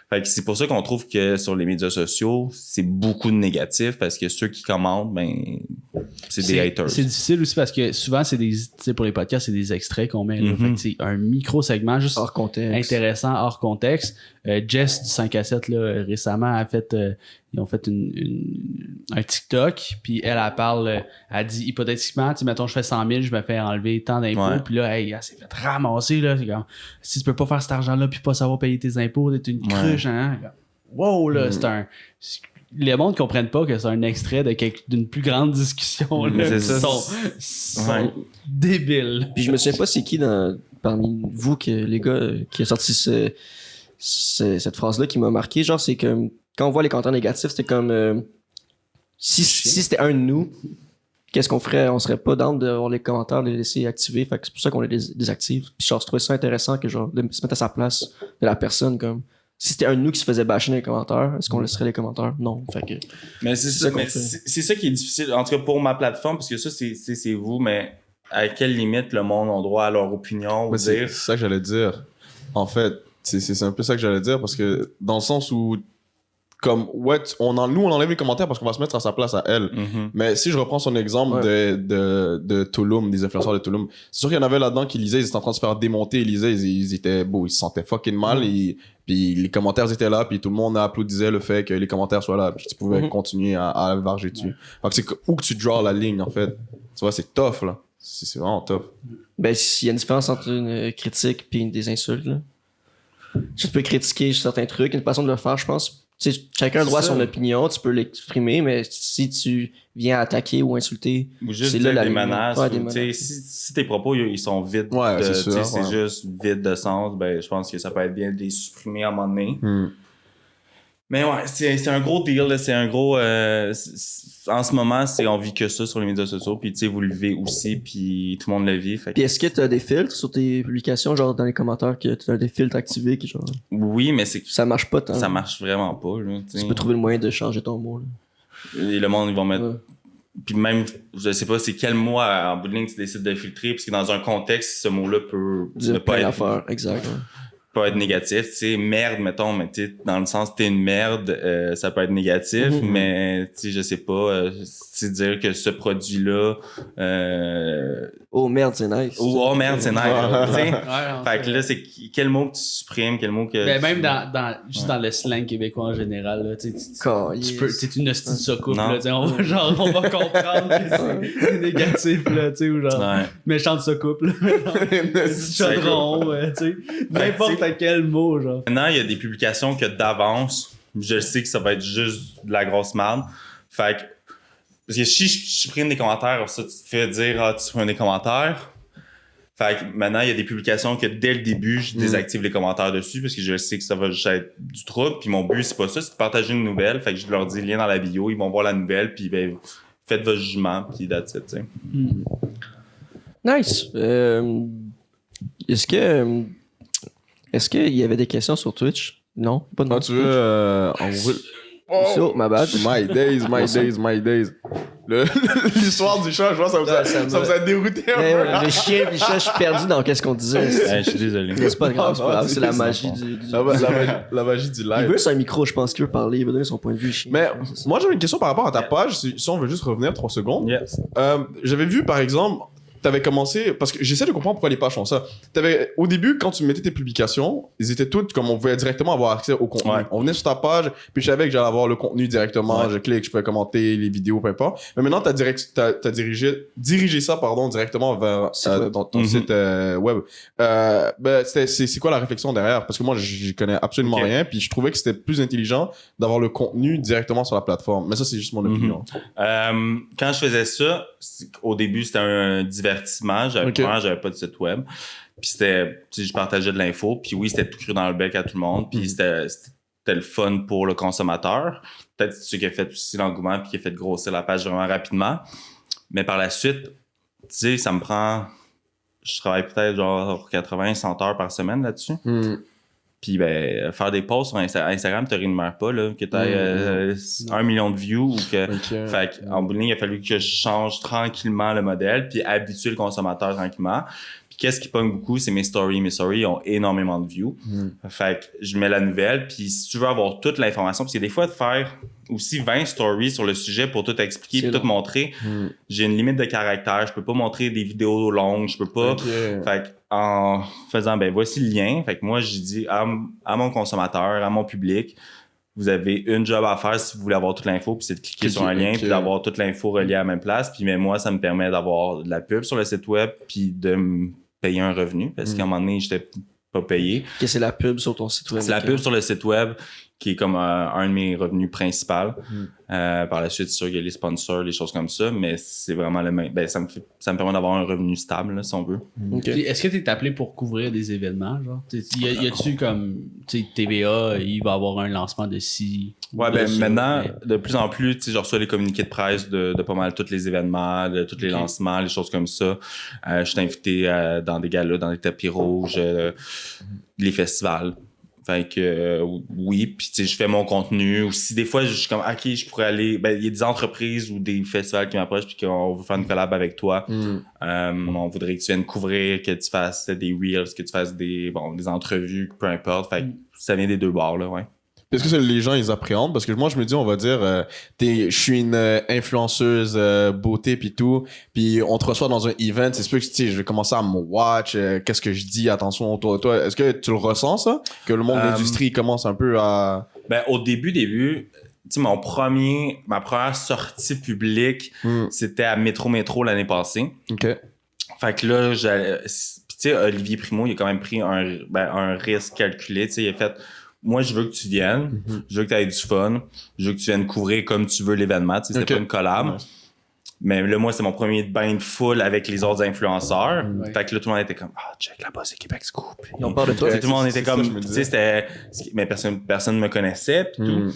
Fait que c'est pour ça qu'on trouve que sur les médias sociaux, c'est beaucoup de négatifs parce que ceux qui commentent, ben, c'est des haters.
C'est difficile aussi parce que souvent, c'est des, tu sais, pour les podcasts, c'est des extraits qu'on met. Là. Fait que c'est un micro-segment juste
Hors contexte.
intéressant, hors contexte. Jess du 5 à 7, là, récemment, a fait, ils ont fait un TikTok, puis elle parle, elle dit hypothétiquement, tu sais, mettons, je fais 100 000, je me fais enlever tant d'impôts,
Ouais.
puis là, hey, elle s'est fait ramasser, là. C'est comme, si tu peux pas faire cet argent-là, puis pas savoir payer tes impôts, t'es une cruche, hein. Wow, là, les monde ne comprennent pas que c'est un extrait d'une plus grande discussion. Là.
C'est
Ils
ça.
sont
Ouais.
débiles.
Puis je me souviens pas c'est qui parmi vous que les gars qui a sorti cette phrase-là qui m'a marqué. Genre, c'est que quand on voit les commentaires négatifs, c'était comme si c'était un de nous, qu'est-ce qu'on ferait? On serait pas down de voir les commentaires, de les laisser activer. Fait que c'est pour ça qu'on les désactive. Puis genre, je trouvais ça intéressant que genre de se mettre à sa place de la personne comme. Si c'était un de nous qui se faisait bâcher dans les commentaires, est-ce qu'on laisserait les commentaires? Non. Fait que.
Mais c'est ça, c'est ça qui est difficile. En tout cas, pour ma plateforme, parce que ça, c'est vous, mais à quelle limite le monde a droit à leur opinion ou
Ouais, c'est
dire.
ça que j'allais dire. En fait, c'est un peu ça que j'allais dire parce que dans le sens où, comme, ouais, on enlève les commentaires parce qu'on va se mettre à sa place à elle.
Mhm.
Mais si je reprends son exemple de Tulum, des influenceurs de Tulum, c'est sûr qu'il y en avait là-dedans qui lisaient, ils étaient en train de se faire démonter, ils lisaient, ils étaient beaux, ils se sentaient fucking mal, puis les commentaires étaient là, puis tout le monde applaudissait le fait que les commentaires soient là, puis tu pouvais continuer à varger dessus. Fait que c'est où que tu draws la ligne, en fait. Tu vois, c'est tough, là. C'est vraiment tough.
Ben, s'il y a une différence entre une critique et des insultes, là. Tu peux critiquer certains trucs, une façon de le faire, je pense. Tu sais, chacun a le droit à son opinion, tu peux l'exprimer, mais si tu viens attaquer ou insulter,
Ou juste
c'est
dire
là la
des
limite.
menaces.
Ouais,
ou,
des
tu sais,
menaces.
si tes propos ils sont vides,
Ouais, c'est sûr,
c'est
ouais.
juste vide de sens, ben je pense que ça peut être bien de les supprimer à un moment donné. Mais ouais, c'est un gros deal, là, c'est un gros... en ce moment, on vit que ça sur les médias sociaux, puis tu sais, vous le vivez aussi, puis tout le monde le vit. Fait que-
Puis est-ce que tu as des filtres sur tes publications, genre dans les commentaires, que tu as des filtres activés, que genre
Oui, mais c'est que
ça marche pas tant.
ça marche vraiment pas. Là, tu sais.
Tu peux trouver le moyen de changer ton mot. Là.
Et le monde, ils vont mettre...
Ouais.
Puis même, je sais pas, c'est quel mot en bout de ligne tu décides de filtrer, parce que dans un contexte, ce mot-là peut ne
Dire
pas
plein
être...
d'affaires, exact. Ouais.
Pas être négatif, tu sais, merde, mettons, mais tu sais, dans le sens t'es une merde, ça peut être négatif, mais tu sais, je sais pas, c'est dire que ce produit-là,
Oh merde, c'est nice.
ou oh merde, c'est nice, tu sais.
Ouais,
Fait que là, c'est quel mot que tu supprimes, quel mot que...
Ben, même juste dans le slang québécois en général, là, tu peux, t'es une hostie de ça couple,
Non.
là, tu sais, on va comprendre que c'est négatif, là, tu sais, ou genre,
Ouais.
méchant de ça couple, chaudron, tu sais, n'importe quel mot, genre.
Maintenant, il y a des publications que d'avance, je sais que ça va être juste de la grosse merde. Fait que, parce que si je supprime des commentaires, ça, tu te fais dire, tu supprimes des commentaires. Fait que maintenant, il y a des publications que dès le début, je désactive les commentaires dessus parce que je sais que ça va juste être du trouble. Puis mon but, c'est pas ça, c'est de partager une nouvelle. Fait que je leur dis lien dans la bio, ils vont voir la nouvelle, puis ben, faites votre jugement, puis that's it, tu sais.
Nice. Est-ce qu'il y avait des questions sur Twitch? Non, pas de
Quand tu veux, en vrai.
So, my bad.
My days. L'histoire du chat, je vois, ça vous a dérouté un peu.
Le chien et le chat, je suis perdu dans qu'est-ce qu'on disait.
Je suis désolé.
Mais c'est pas grave, c'est pas grave, c'est la magie
La magie du
Il
live.
veut sur un micro, je pense qu'il veut parler, il veut donner son point de vue. Chien.
Mais moi, j'avais une question par rapport à ta page, si on veut juste revenir 3 secondes.
Yes.
J'avais vu, par exemple, t'avais commencé, parce que j'essaie de comprendre pourquoi les pages font ça. Au début, quand tu mettais tes publications, ils étaient toutes comme on pouvait directement avoir accès au contenu.
Ouais.
On venait sur ta page, puis je savais que j'allais avoir le contenu directement.
Ouais.
Je clique, je peux commenter les vidéos, peu importe. Mais maintenant, t'as dirigé ça, directement vers ton site web. C'est quoi la réflexion derrière? Parce que moi, je connais absolument rien, puis je trouvais que c'était plus intelligent d'avoir le contenu directement sur la plateforme. Mais ça, c'est juste mon opinion.
Quand je faisais ça, au début, c'était un divertissement. J'avais pas de site web. Puis je partageais de l'info. Puis oui, c'était tout cru dans le bec à tout le monde. Puis c'était le fun pour le consommateur. Peut-être c'est ce qui a fait aussi l'engouement puis qui a fait grossir la page vraiment rapidement. Mais par la suite, tu sais, ça me prend... Je travaille peut-être genre 80-100 heures par semaine là-dessus. Puis ben, faire des posts sur Instagram, te rémunère pas, là, que t'aies 1 million de views ou que... Fait qu'en bout de ligne, il a fallu que je change tranquillement le modèle puis habituer le consommateur tranquillement. Puis qu'est-ce qui pogne beaucoup, c'est mes stories. Mes stories ont énormément de views. Fait que je mets la nouvelle, puis si tu veux avoir toute l'information, parce que des fois, de faire aussi 20 stories sur le sujet pour tout expliquer puis tout montrer, j'ai une limite de caractère. Je peux pas montrer des vidéos longues, je peux pas... Fait que en faisant, ben voici le lien. Fait que moi, j'ai dit à mon consommateur, à mon public, vous avez une job à faire si vous voulez avoir toute l'info, puis c'est de cliquer sur un lien, puis d'avoir toute l'info reliée à la même place. Puis mais moi, ça me permet d'avoir de la pub sur le site web, puis de me payer un revenu, parce qu'à un moment donné, j'étais pas payé.
Qu'est-ce que c'est la pub sur ton site web?
C'est la pub sur le site web qui est comme un de mes revenus principaux. Par la suite, c'est sûr qu'il y a les sponsors, les choses comme ça, mais c'est vraiment le même. Ben, ça me permet d'avoir un revenu stable, là, si on veut.
Puis, est-ce que t'es appelé pour couvrir des événements, genre? Y a-tu comme, tu sais, TVA, il va avoir un lancement de ci?
Ouais, ben maintenant, de plus en plus, tu sais, je reçois les communiqués de presse de pas mal tous les événements, de tous les lancements, les choses comme ça. Je suis invité dans des galas, dans des tapis rouges, les festivals. Fait que oui, puis tu sais, je fais mon contenu. Ou si des fois, je suis comme, OK, je pourrais aller... Ben, il y a des entreprises ou des festivals qui m'approchent puis qu'on veut faire une collab avec toi. On voudrait que tu viennes couvrir, que tu fasses des reels, que tu fasses des entrevues, peu importe. Fait que ça vient des deux bords, là, ouais.
Est-ce que les gens, ils appréhendent? Parce que moi, je me dis, on va dire, je suis une influenceuse beauté pis tout, puis on te reçoit dans un event, c'est sûr que, tu sais, je vais commencer à me watch, qu'est-ce que je dis, attention, toi, est-ce que tu le ressens, ça? Que le monde de l'industrie commence un peu à...
Ben, au début, tu sais, ma première sortie publique, c'était à Métro l'année passée.
OK.
Fait que là, tu sais, Olivier Primo, il a quand même pris un risque calculé, tu sais, il a fait... Moi, je veux que tu viennes, je veux que tu aies du fun, je veux que tu viennes couvrir comme tu veux l'événement, tu sais, c'était pas une collab. Mais là, moi, c'est mon premier bain de foule avec les autres influenceurs. Fait que là, tout le monde était comme, check là-bas, c'est Québec Scoop.
Et on parle de toi.
Tout le monde était comme, tu sais, c'était... Mais personne me connaissait, pis tout.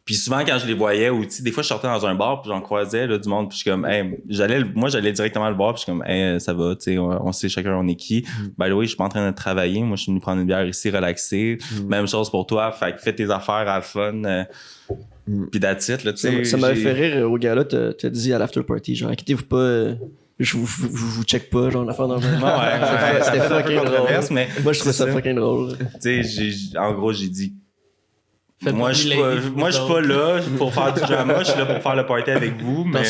Puis souvent, quand je les voyais, ou tu sais, des fois, je sortais dans un bar, puis j'en croisais là, du monde, puis je suis comme, hey, j'allais directement le voir, puis je suis comme, hey, ça va, tu sais, on sait chacun on est qui. By the way, je suis pas en train de travailler, moi, je suis venu prendre une bière ici, relaxer. Même chose pour toi, fait que fais tes affaires à fun. Puis that's it, là, tu sais.
Ça m'avait fait rire au gars-là, t'as dit à l'after party, genre, inquiétez-vous pas. Je vous check pas, genre, l'affaire dans le c'était fucking drôle.
Mais
moi, je trouvais ça fucking drôle.
Tu sais, en gros, j'ai dit, moi, je suis pas là pour faire du drama, je suis là pour faire le party avec vous, mais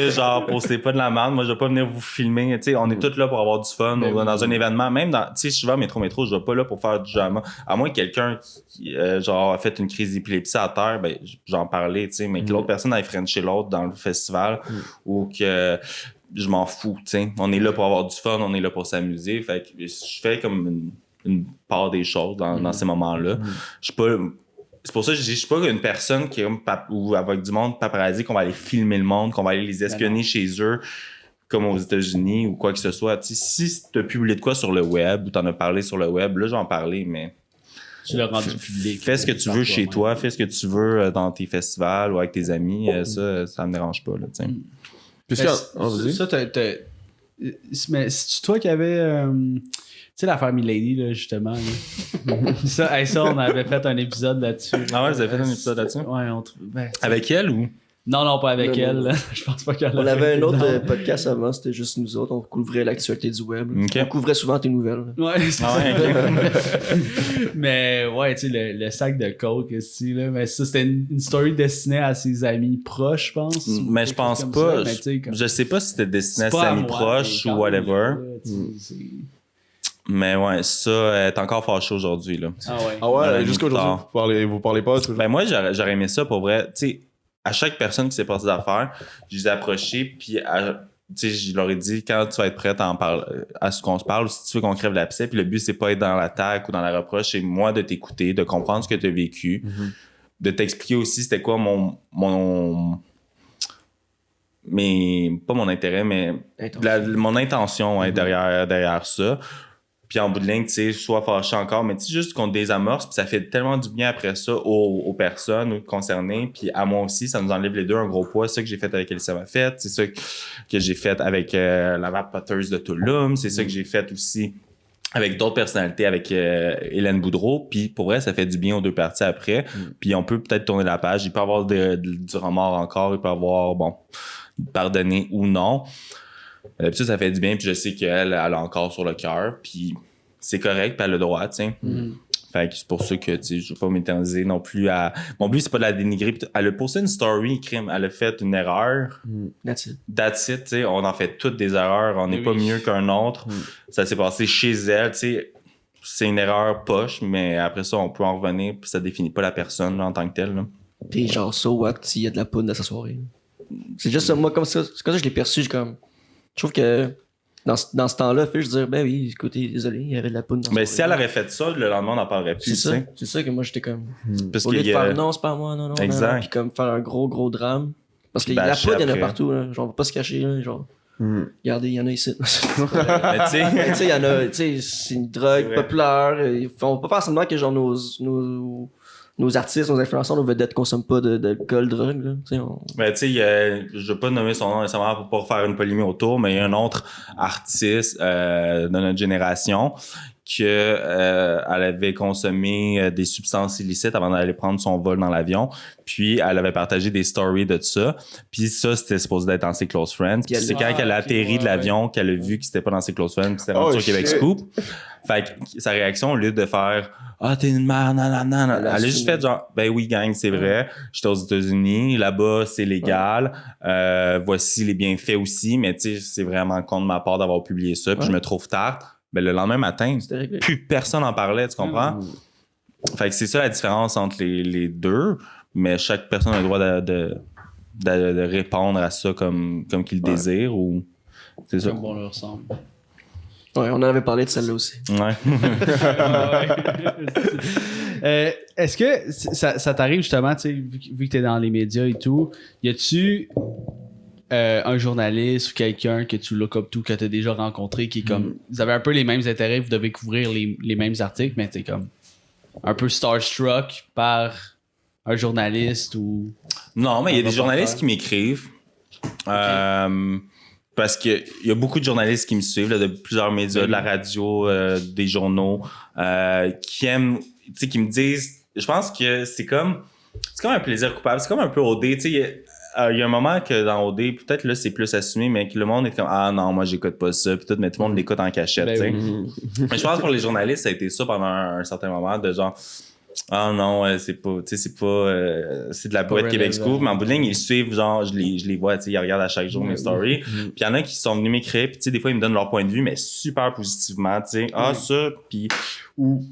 genre, postez pas de la merde, moi, je vais pas venir vous filmer, tu sais, on est tous là pour avoir du fun, dans un événement, même tu sais, si je vais à Métro, je vais pas là pour faire du drama, à moins que quelqu'un qui, genre, a fait une crise d'épilepsie à terre, ben, j'en parlais, tu sais, mais que l'autre personne aille frencher l'autre dans le festival, ou que je m'en fous, tu sais, on est là pour avoir du fun, on est là pour s'amuser, fait que je fais comme une part des choses dans ces moments-là. Je suis pas... C'est pour ça que je dis, je suis pas une personne qui est ou avec du monde paparazzi qu'on va aller filmer le monde, qu'on va aller les espionner chez eux, comme aux États-Unis ou quoi que ce soit. T'sais, si tu as publié de quoi sur le web ou t'en as parlé sur le web, là, j'en parlais, mais...
Tu l'as rendu public.
Fais ce que tu veux chez toi, fais ce que tu veux dans tes festivals ou avec tes amis, ça me dérange pas, là, tu sais.
Ça, mais c'est toi qui avais... Tu sais, l'affaire Milady, là, justement. Là. ça, on avait fait un épisode là-dessus.
Ah ouais, vous avez fait un épisode là-dessus?
Ouais,
avec elle ou?
Non, pas avec
Non,
elle.
non.
Je pense pas qu'elle
On avait un
Non.
autre podcast avant, c'était juste nous autres. On couvrait l'actualité du web.
Ok.
On couvrait souvent tes nouvelles.
Ouais, c'est
Ah ouais,
ça. Mais ouais, tu sais, le sac de coke aussi, là. Mais ça, c'était une story destinée à ses amis proches, je pense.
Mais
ou
je
quelque
pense
chose
pas.
comme ça. Mais tu sais, comme-
Je sais pas si c'était destiné à
c'est
ses
pas
amis
moi,
proches
mais
ou
quand même,
whatever.
là, tu sais,
Mais ouais, ça, elle est encore fâchée aujourd'hui, là.
Ah ouais.
Ah ouais,
Ouais,
jusqu'à aujourd'hui,
tard.
vous parlez pas toujours.
Ben moi, j'aurais aimé ça pour vrai. Tu sais, à chaque personne qui s'est passé d'affaires, je les ai approchés, puis tu sais, je leur ai dit, quand tu vas être prête à ce qu'on se parle, si tu veux qu'on crève l'abcès, puis le but, c'est pas être dans l'attaque ou dans la reproche, c'est moi de t'écouter, de comprendre ce que tu as vécu, de t'expliquer aussi c'était quoi pas mon intérêt, mais mon intention ouais, derrière ça. Puis en bout de ligne, tu sais, soit fâché encore, mais tu sais, juste qu'on désamorce, puis ça fait tellement du bien après ça aux personnes concernées, puis à moi aussi, ça nous enlève les deux un gros poids. C'est ça que j'ai fait avec Elisa Mafette, c'est ça que j'ai fait avec la Map Potters de Tulum, c'est ça que j'ai fait aussi avec d'autres personnalités, avec Hélène Boudreau, puis pour vrai, ça fait du bien aux deux parties après, puis on peut peut-être tourner la page, il peut y avoir du remords encore, il peut y avoir, bon, pardonner ou non. D'habitude, ça fait du bien, puis je sais qu'elle a encore sur le cœur, puis c'est correct, puis elle a le droit, tu sais. Fait que c'est pour ça que, tu sais, je veux pas m'éterniser non plus à... Mon but, c'est pas de la dénigrer. Elle a posté une story, crime, elle a fait une erreur. That's it, tu sais. On en fait toutes des erreurs, on n'est pas mieux qu'un autre. Ça s'est passé chez elle, tu sais. C'est une erreur poche, mais après ça, on peut en revenir, puis ça définit pas la personne là, en tant que telle, là.
Pis genre, so what, s'il y a de la poudre dans sa soirée. C'est juste ça, moi, comme ça, c'est comme ça que je l'ai perçu, je trouve que dans ce temps-là, je dire, ben oui, écoutez, désolé, il y avait de la poudre dans sa
Mais
soirée.
si elle aurait fait ça, le lendemain, on n'en parlerait plus,
C'est
tu
ça,
sais.
c'est ça que moi, j'étais comme...
Parce
Au lieu de
qu'il y
faire
a...
non, c'est pas moi, non,
Exact.
puis comme faire un gros drame. Parce que
Puis
la
bâcher
poudre, il y en a
après.
partout, là. Genre, on va pas se cacher, là, genre... Regardez, il y en a ici.
Mais tu sais...
Mais tu sais, il y en a, tu sais, c'est une drogue
vrai.
populaire. On va pas faire semblant que genre nos artistes, nos influenceurs, nos vedettes consomment pas d'alcool, de drogue, là. Tu sais,
Ben, tu sais, je vais pas nommer son nom nécessairement pour pas faire une polémique autour, mais il y a un autre artiste de notre génération que elle avait consommé des substances illicites avant d'aller prendre son vol dans l'avion. Puis elle avait partagé des stories de ça. Puis ça, c'était supposé d'être dans ses close friends. Puis c'est quand elle a atterri de l'avion qu'elle a vu que c'était pas dans ses close friends. Puis c'était rendu sur Québec
shit.
Scoop. Fait que sa réaction, au lieu de faire « Ah, t'es une merde, nanana », elle a juste fait genre « Ben oui, gang, c'est vrai. J'étais aux États-Unis. Là-bas, c'est légal. Voici les bienfaits aussi. Mais tu sais, c'est vraiment con de ma part d'avoir publié ça. Puis je me trouve tarte. » Ben, le lendemain matin,
c'était réglé.
plus personne en parlait, tu comprends? Fait que c'est ça la différence entre les deux, mais chaque personne a le droit de répondre à ça comme qu'il désire ou c'est ça.
Comme bon leur semble.
Ouais, on en avait parlé de celle-là aussi.
Ouais.
Est-ce que ça t'arrive justement, tu sais, vu que t'es dans les médias et tout, y a-tu un journaliste ou quelqu'un que tu look up to, que t'as déjà rencontré, qui est comme, vous avez un peu les mêmes intérêts, vous devez couvrir les mêmes articles, mais t'es comme un peu starstruck par un journaliste ou...
Non, mais il y a
Un
des journalistes
reporter.
qui m'écrivent. Parce qu'il y a beaucoup de journalistes qui me suivent, là, de plusieurs médias, de la radio, des journaux, qui aiment, tu sais, qui me disent, je pense que c'est comme un plaisir coupable, c'est comme un peu OD, tu sais, il y a un moment que dans OD, peut-être là c'est plus assumé, mais que le monde est comme ah non, moi j'écoute pas ça, puis tout, mais tout le monde l'écoute en cachette,
Ben
tu sais.
oui.
Mais je pense que pour les journalistes, ça a été ça pendant un certain moment, de genre ah non, c'est pas, tu sais, c'est pas, c'est de la boîte Québec
relevant.
Scoop, mais en bout de ligne, ils suivent, genre, je les vois, tu sais, ils regardent à chaque jour mes stories. Puis il y en a qui sont venus m'écrire, puis tu sais, des fois, ils me donnent leur point de vue, mais super positivement, tu sais, ah ça, puis ou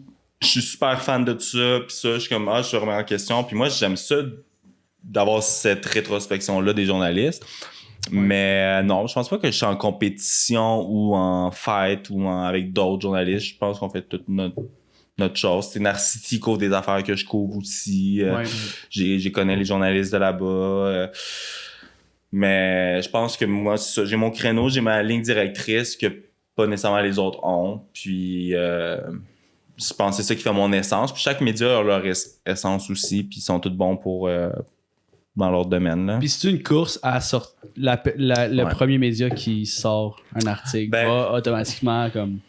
je suis super fan de ça, puis ça, je suis comme ah, je te remets en question, puis moi, j'aime ça d'avoir cette rétrospection-là des journalistes. Mais non, je pense pas que je suis en compétition ou en fight ou avec d'autres journalistes. Je pense qu'on fait toute notre chose. C'est Narcity couvre des affaires que je couvre aussi.
Ouais.
J'ai connais les journalistes de là-bas. Mais je pense que moi, c'est ça. J'ai mon créneau, j'ai ma ligne directrice que pas nécessairement les autres ont. Puis je pense que c'est ça qui fait mon essence. Puis chaque média a leur essence aussi. Puis ils sont tous bons pour dans leur domaine. Là.
Puis c'est une course à le
Ouais.
premier média qui sort un article,
Ben-
va automatiquement comme...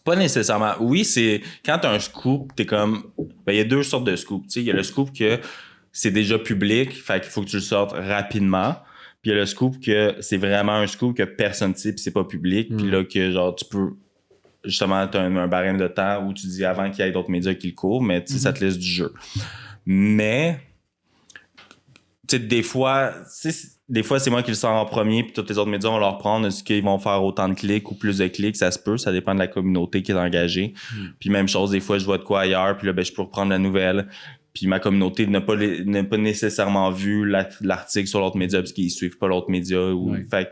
Pas nécessairement. Oui, c'est quand t'as un scoop, t'es comme. Ben, il y a deux sortes de scoops. Tu sais, il y a le scoop que c'est déjà public, fait qu'il faut que tu le sortes rapidement. Puis il y a le scoop que c'est vraiment un scoop que personne ne sait, puis c'est pas public. Puis là, que genre, tu peux... Justement, t'as un barème de temps où tu dis avant qu'il y ait d'autres médias qui le couvrent, mais tu sais, ça te laisse du jeu. Mais... Tu sais, des fois, c'est moi qui le sors en premier, puis tous les autres médias vont leur prendre. Est-ce qu'ils vont faire autant de clics ou plus de clics? Ça se peut, ça dépend de la communauté qui est engagée. Puis même chose, des fois, je vois de quoi ailleurs, puis là, ben, je peux reprendre la nouvelle. Puis ma communauté n'a pas nécessairement vu l'article sur l'autre média parce qu'ils suivent pas l'autre média. Fait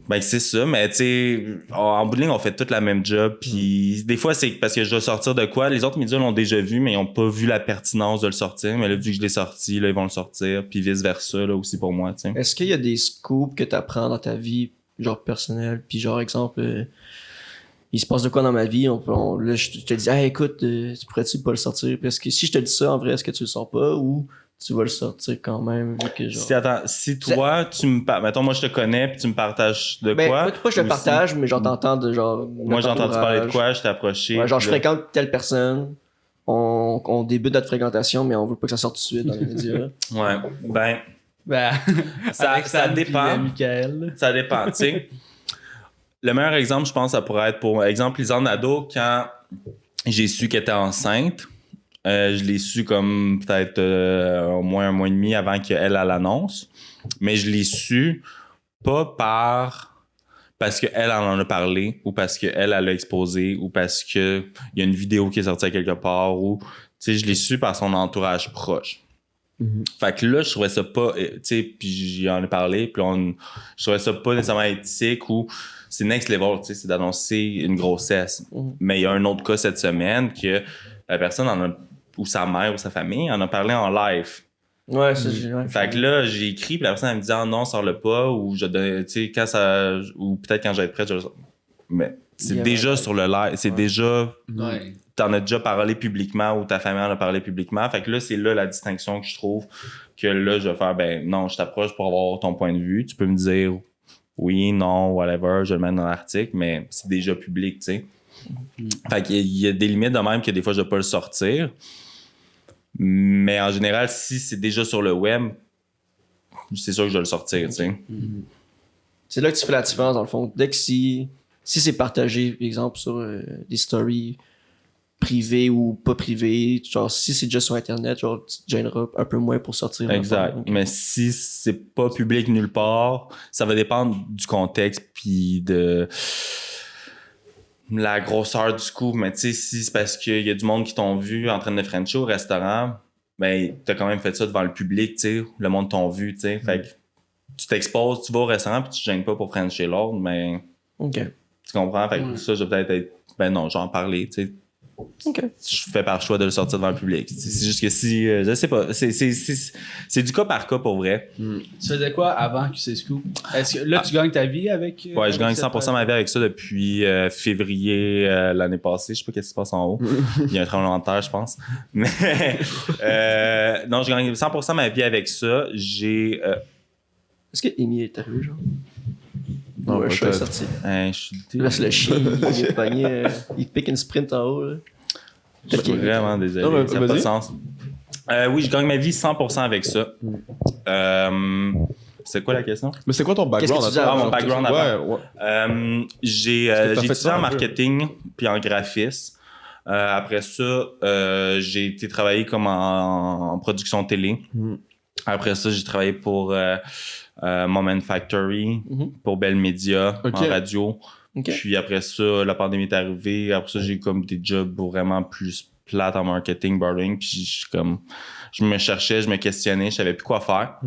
ben c'est ça, mais tu sais, en bout de ligne, on fait toute la même job. Puis des fois, c'est parce que je dois sortir de quoi. Les autres médias l'ont déjà vu, mais ils ont pas vu la pertinence de le sortir. Mais là, vu que je l'ai sorti, là, ils vont le sortir. Puis vice-versa, là, aussi pour moi, tu sais.
Est-ce qu'il y a des scoops que t'apprends dans ta vie, genre personnelle, puis genre, exemple, il se passe de quoi dans ma vie, là, je te dis, hey, écoute, tu pourrais-tu pas le sortir? Parce que si je te dis ça, en vrai, est-ce que tu le sors pas ou tu vas le sortir quand même? Vu que, genre...
Si toi, tu me parles, mettons, moi je te connais puis tu me partages de quoi?
Pas je te partage, mais genre t'entends de genre.
Moi j'ai entendu parler de quoi, je t'ai approché.
Ouais, genre je fréquente telle personne, on débute notre fréquentation, mais on veut pas que ça sorte tout de suite dans les médias.
Ouais, ça dépend.
Michael.
Ça dépend, tu sais. Le meilleur exemple, je pense, ça pourrait être pour exemple Lisanne Nadeau, quand j'ai su qu'elle était enceinte. Je l'ai su comme peut-être au moins un mois et demi avant qu'elle l'annonce. Mais je l'ai su pas parce qu'elle en a parlé ou parce qu'elle l'a exposé ou parce qu'il y a une vidéo qui est sortie à quelque part ou, tu sais, je l'ai su par son entourage proche. Fait que là, je trouvais ça pas, tu sais, puis j'en ai parlé, puis je trouvais ça pas nécessairement éthique ou c'est next level, tu sais, c'est d'annoncer une grossesse. Mais il y a un autre cas cette semaine que la personne ou sa mère ou sa famille en a parlé en live.
Ouais, ça, j'ai... Ouais,
fait que là, j'ai écrit, puis la personne, elle me dit, ah non, sors-le pas, ou tu sais, quand ça, ou peut-être quand je vais être prête, je le sors. Mais c'est déjà sur le live, c'est déjà, t'en as déjà parlé publiquement, ou ta famille en a parlé publiquement. Fait que là, c'est là la distinction que je trouve, que là, je vais faire, ben non, je t'approche pour avoir ton point de vue. Tu peux me dire oui, non, whatever, je le mets dans l'article, mais c'est déjà public, tu sais. Fait qu'il y a des limites de même que des fois, je vais pas le sortir. Mais en général, si c'est déjà sur le web, c'est sûr que je vais le sortir, tu sais.
C'est là que tu fais la différence, dans le fond. Dès que si c'est partagé, par exemple, sur des stories privées ou pas privées, genre si c'est déjà sur Internet, genre tu te gêneras un peu moins pour sortir.
Exact. Mais si c'est pas public nulle part, ça va dépendre du contexte puis de la grosseur du scoop. Mais tu sais, si c'est parce qu'il y a du monde qui t'ont vu en train de Frencher au restaurant, ben t'as quand même fait ça devant le public, tu sais, le monde t'ont vu, tu sais. Fait que tu t'exposes, tu vas au restaurant puis tu te gênes pas pour Frencher l'autre, mais tu comprends? Fait que ça, je vais peut-être être, ben non, j'en parlais, tu sais. Je fais par choix de le sortir devant le public. C'est juste que si, je sais pas, c'est du cas par cas pour vrai.
Tu faisais quoi avant QC Scoop? Est-ce que là, tu gagnes ta vie avec...
Ouais, je gagne 100% ma vie avec ça depuis février l'année passée. Je sais pas qu'est-ce qui se passe en haut. Il y a un tremblement de terre, je pense. Mais non, je gagne 100% ma vie avec ça. J'ai...
Est-ce que Amy est arrivé, genre?
Non,
le chat est sorti.
Je suis
Là, c'est le chien, il est pogné, il pique une sprint en haut, là.
Je suis vraiment désolé.
Non, mais
ça n'a pas de sens. Oui, je gagne ma vie 100% avec ça. C'est quoi la question?
Mais c'est quoi ton background?
Qu'est-ce que tu disais
mon background avant.
Ouais.
J'ai étudié en marketing puis en graphisme. Après ça, j'ai été travailler comme en production télé. Après ça, j'ai travaillé pour Moment Factory, pour Bell Media, en radio. Puis après ça, la pandémie est arrivée. Après ça, j'ai eu comme des jobs vraiment plus plates en marketing, branding. Puis je me cherchais, je me questionnais, je savais plus quoi faire.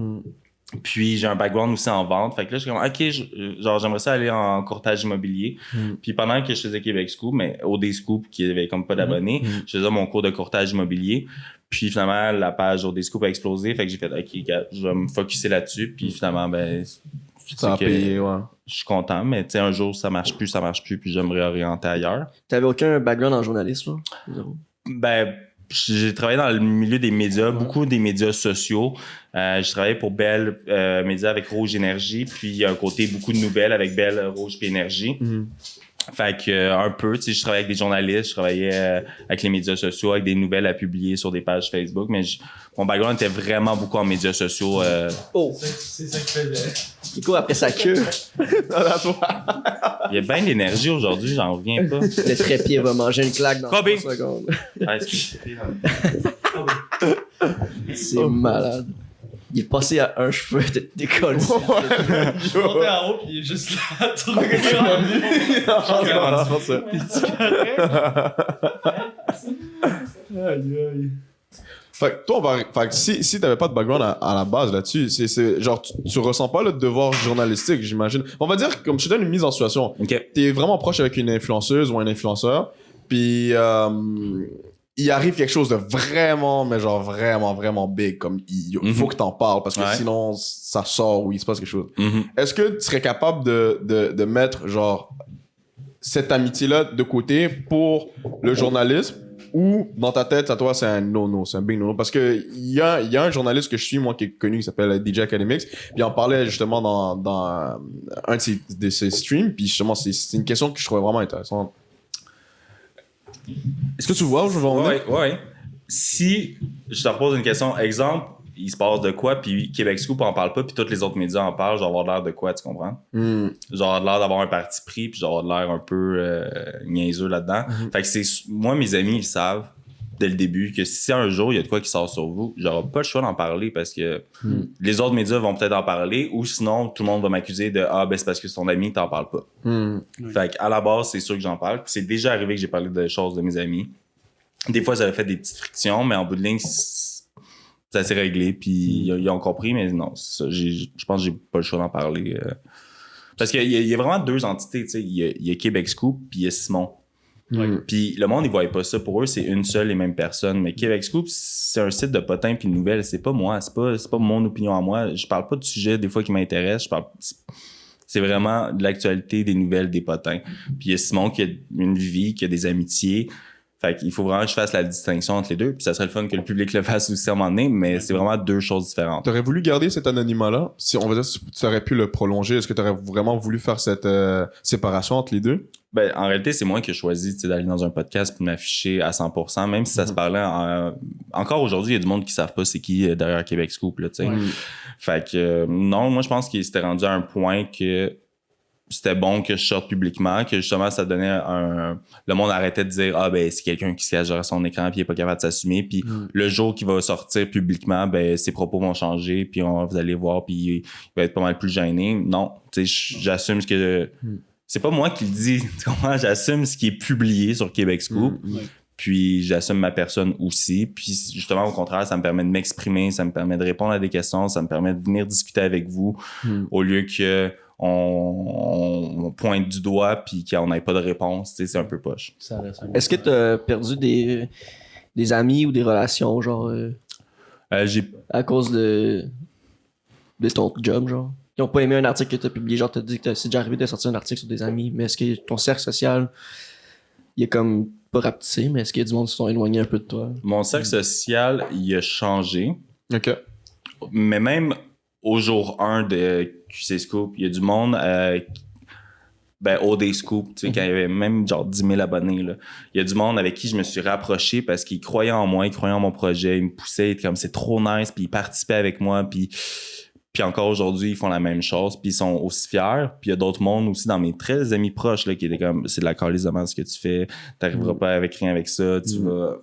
Puis j'ai un background aussi en vente. Fait que là, je suis comme, OK, genre j'aimerais ça aller en courtage immobilier. Puis pendant que je faisais Québec Scoop, mais OD Scoop, qui avait comme pas d'abonnés, je faisais mon cours de courtage immobilier. Puis finalement, la page OD Scoop a explosé. Fait que j'ai fait, OK, je vais me focusser là-dessus. Puis finalement, ben...
Ça a payé, ouais.
Je suis content, mais tu sais, un jour, ça marche plus, puis je vais me réorienter ailleurs.
T'avais aucun background en journalisme, là?
Ben, j'ai travaillé dans le milieu des médias, beaucoup des médias sociaux. J'ai travaillé pour Bell Média avec Rouge Énergie, puis il y a un côté beaucoup de nouvelles avec Bell, Rouge et Énergie. Fait que un peu, tu sais, je travaillais avec des journalistes, je travaillais avec les médias sociaux, avec des nouvelles à publier sur des pages Facebook, mais mon background était vraiment beaucoup en médias sociaux.
Oh!
C'est ça qu'il faisait.
Il court après sa queue.
Il y a bien d'énergie aujourd'hui, j'en reviens pas.
Le trépied va manger une claque dans 3
Kobe.
secondes.
Ah, excuse.
C'est malade. Il est passé à un cheveu de décolle.
Je suis monté en haut, puis il est juste là, tout
Fait que toi, fait que si t'avais pas de background à la base là-dessus, c'est genre, tu ressens pas le devoir journalistique, j'imagine. On va dire, comme je te donne une mise en situation.
OK.
T'es vraiment proche avec une influenceuse ou un influenceur, puis il arrive quelque chose de vraiment, mais genre vraiment big, comme il faut que t'en parles, parce que sinon, ça sort ou il se passe quelque chose. Est-ce que tu serais capable de mettre, genre, cette amitié-là de côté pour le journalisme, ou dans ta tête, à toi, c'est un no-no, c'est un big no-no? Parce que il y a un journaliste que je suis, moi, qui est connu, qui s'appelle DJ Academics, puis il en parlait justement dans un de ses streams, puis justement, c'est une question que je trouvais vraiment intéressante. Est-ce que tu vois où je vais en venir?
Ouais. Si je te repose une question, exemple, il se passe de quoi, puis Québec Scoop en parle pas, puis tous les autres médias en parlent, genre avoir l'air de quoi, tu comprends? Genre l'air d'avoir un parti pris, puis genre l'air un peu niaiseux là-dedans. Fait que moi, mes amis, ils savent dès le début que si un jour il y a de quoi qui sort sur vous, j'aurai pas le choix d'en parler parce que les autres médias vont peut-être en parler, ou sinon tout le monde va m'accuser de c'est parce que c'est ton ami, t'en parles pas. Fait qu'à la base, c'est sûr que j'en parle. Puis c'est déjà arrivé que j'ai parlé de choses de mes amis. Des fois, ça avait fait des petites frictions, mais en bout de ligne, ça s'est réglé, puis ils ont compris, mais non, c'est ça. Je pense que j'ai pas le choix d'en parler. Parce qu'il y a vraiment deux entités, tu sais. Il y a Québec Scoop, puis il y a Simon. Puis le monde, ils voyaient pas ça. Pour eux, c'est une seule et même personne. Mais Québec Scoop, c'est un site de potins puis de nouvelles. C'est pas moi, c'est pas mon opinion à moi. Je parle pas de sujets des fois qui m'intéressent. C'est vraiment de l'actualité, des nouvelles, des potins. Puis il y a Simon qui a une vie, qui a des amitiés. Fait qu'il faut vraiment que je fasse la distinction entre les deux. Puis ça serait le fun que le public le fasse aussi à un moment donné, mais c'est vraiment deux choses différentes.
T'aurais voulu garder cet anonymat-là? Si on va dire, tu aurais pu le prolonger, est-ce que t'aurais vraiment voulu faire cette séparation entre les deux?
Ben, en réalité, c'est moi qui ai choisi d'aller dans un podcast pour m'afficher à 100%, même si ça se parlait encore aujourd'hui, il y a du monde qui savent pas c'est qui derrière Québec Scoop, là, tu sais. Fait que non, moi je pense qu'il s'était rendu à un point que c'était bon que je sorte publiquement, que justement ça donnait le monde arrêtait de dire c'est quelqu'un qui se cache derrière son écran puis il est pas capable de s'assumer, puis le jour qu'il va sortir publiquement, ses propos vont changer, puis vous allez voir, puis il va être pas mal plus gêné. Non, tu sais, j'assume ce que c'est pas moi qui le dis, tu comprends? J'assume ce qui est publié sur Québec Scoop. Puis j'assume ma personne aussi. Puis justement, au contraire, ça me permet de m'exprimer, ça me permet de répondre à des questions, ça me permet de venir discuter avec vous au lieu que on pointe du doigt puis qu'on n'ait pas de réponse. Tu sais, c'est un peu poche.
Est-ce que t'as perdu des amis ou des relations, genre, à cause de ton job, genre? Ils ont pas aimé un article que t'as publié, genre t'as dit que c'est déjà arrivé de sortir un article sur des amis, mais est-ce que ton cercle social, il est comme pas rapetissé, mais est-ce qu'il y a du monde qui se sont éloignés un peu de toi?
Mon cercle social, il a changé.
OK.
Mais même au jour 1 de QC Scoop, il y a du monde OD Scoop, tu sais, quand il y avait même genre 10 000 abonnés, là. Il y a du monde avec qui je me suis rapproché parce qu'ils croyaient en moi, ils croyaient en mon projet, ils me poussaient, ils étaient comme c'est trop nice, puis ils participaient avec moi, puis encore aujourd'hui, ils font la même chose, puis ils sont aussi fiers. Puis il y a d'autres mondes aussi dans mes très amis proches là, qui étaient comme c'est de la calisse de merde ce que tu fais, t'arriveras pas avec rien avec ça, tu vas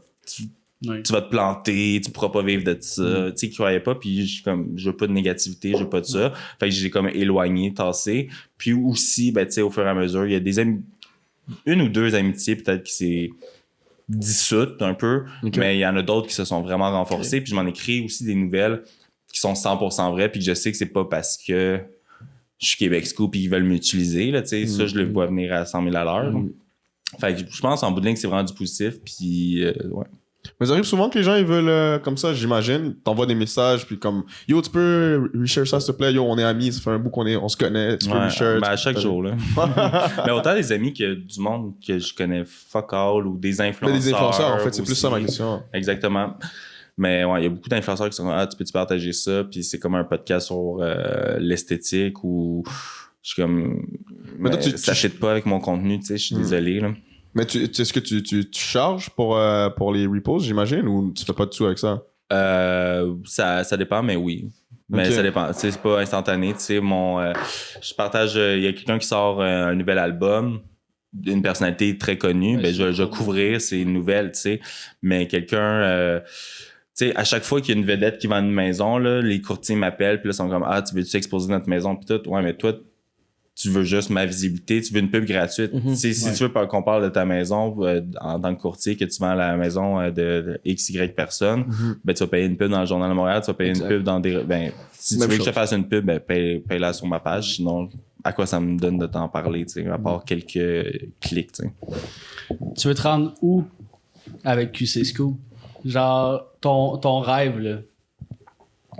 te planter, tu pourras pas vivre de ça. Tu sais, ils croyaient pas, puis je veux pas de négativité, je veux pas de ça. Fait que j'ai comme éloigné, tassé. Puis aussi, tu sais, au fur et à mesure, il y a des une ou deux amitiés peut-être qui s'est dissoute un peu, mais il y en a d'autres qui se sont vraiment renforcées. Puis je m'en écris aussi des nouvelles qui sont 100% vraies, puis que je sais que c'est pas parce que je suis Québec Scoop et qu'ils veulent m'utiliser, là, tu sais, ça, je le vois venir à 100 000 à l'heure. Fait que je pense, en bout de ligne, que c'est vraiment du positif, puis ouais.
Mais ça arrive souvent que les gens, ils veulent, comme ça, j'imagine, t'envoies des messages, puis comme, yo, tu peux reshare ça, s'il te plaît, yo, on est amis, ça fait un bout on se connaît, tu peux reshare.
À chaque jour, là. Mais autant des amis que du monde que je connais fuck all, ou des influenceurs.
Mais des influenceurs, en fait, c'est
aussi.
plus ça ma question.
Exactement. Mais ouais, il y a beaucoup d'influenceurs qui sont tu peux-tu partager ça, puis c'est comme un podcast sur l'esthétique ou Je suis comme...
Mais toi,
ça fit pas avec mon contenu, tu sais, je suis désolé, là.
Mais est-ce que tu charges pour les reposts, j'imagine, ou tu fais pas de sous avec ça?
Ça dépend, mais oui. Mais
Ok.
ça dépend. Tu sais, c'est pas instantané. Tu sais, je partage. Il y a quelqu'un qui sort un nouvel album d'une personnalité très connue.
Ouais,
Ben, je vais couvrir ces nouvelles, tu sais. Mais quelqu'un. Tu sais, à chaque fois qu'il y a une vedette qui vend une maison, là, les courtiers m'appellent, puis là, ils sont comme, ah, tu veux-tu exposer notre maison, puis tout. Ouais, mais toi, tu veux juste ma visibilité, tu veux une pub gratuite. Tu sais, si tu veux pas qu'on parle de ta maison en tant que courtier, que tu vends la maison de XY personnes, ben tu vas payer une pub dans le Journal de Montréal, tu vas payer une pub dans des... Ben, si
Même
tu veux que je
chose.
te fasse une pub, ben paye-la sur ma page. Sinon, à quoi ça me donne de t'en parler, tu sais, à part quelques clics, tu sais.
Tu veux te rendre où avec QC Scoop? Genre, ton rêve, là.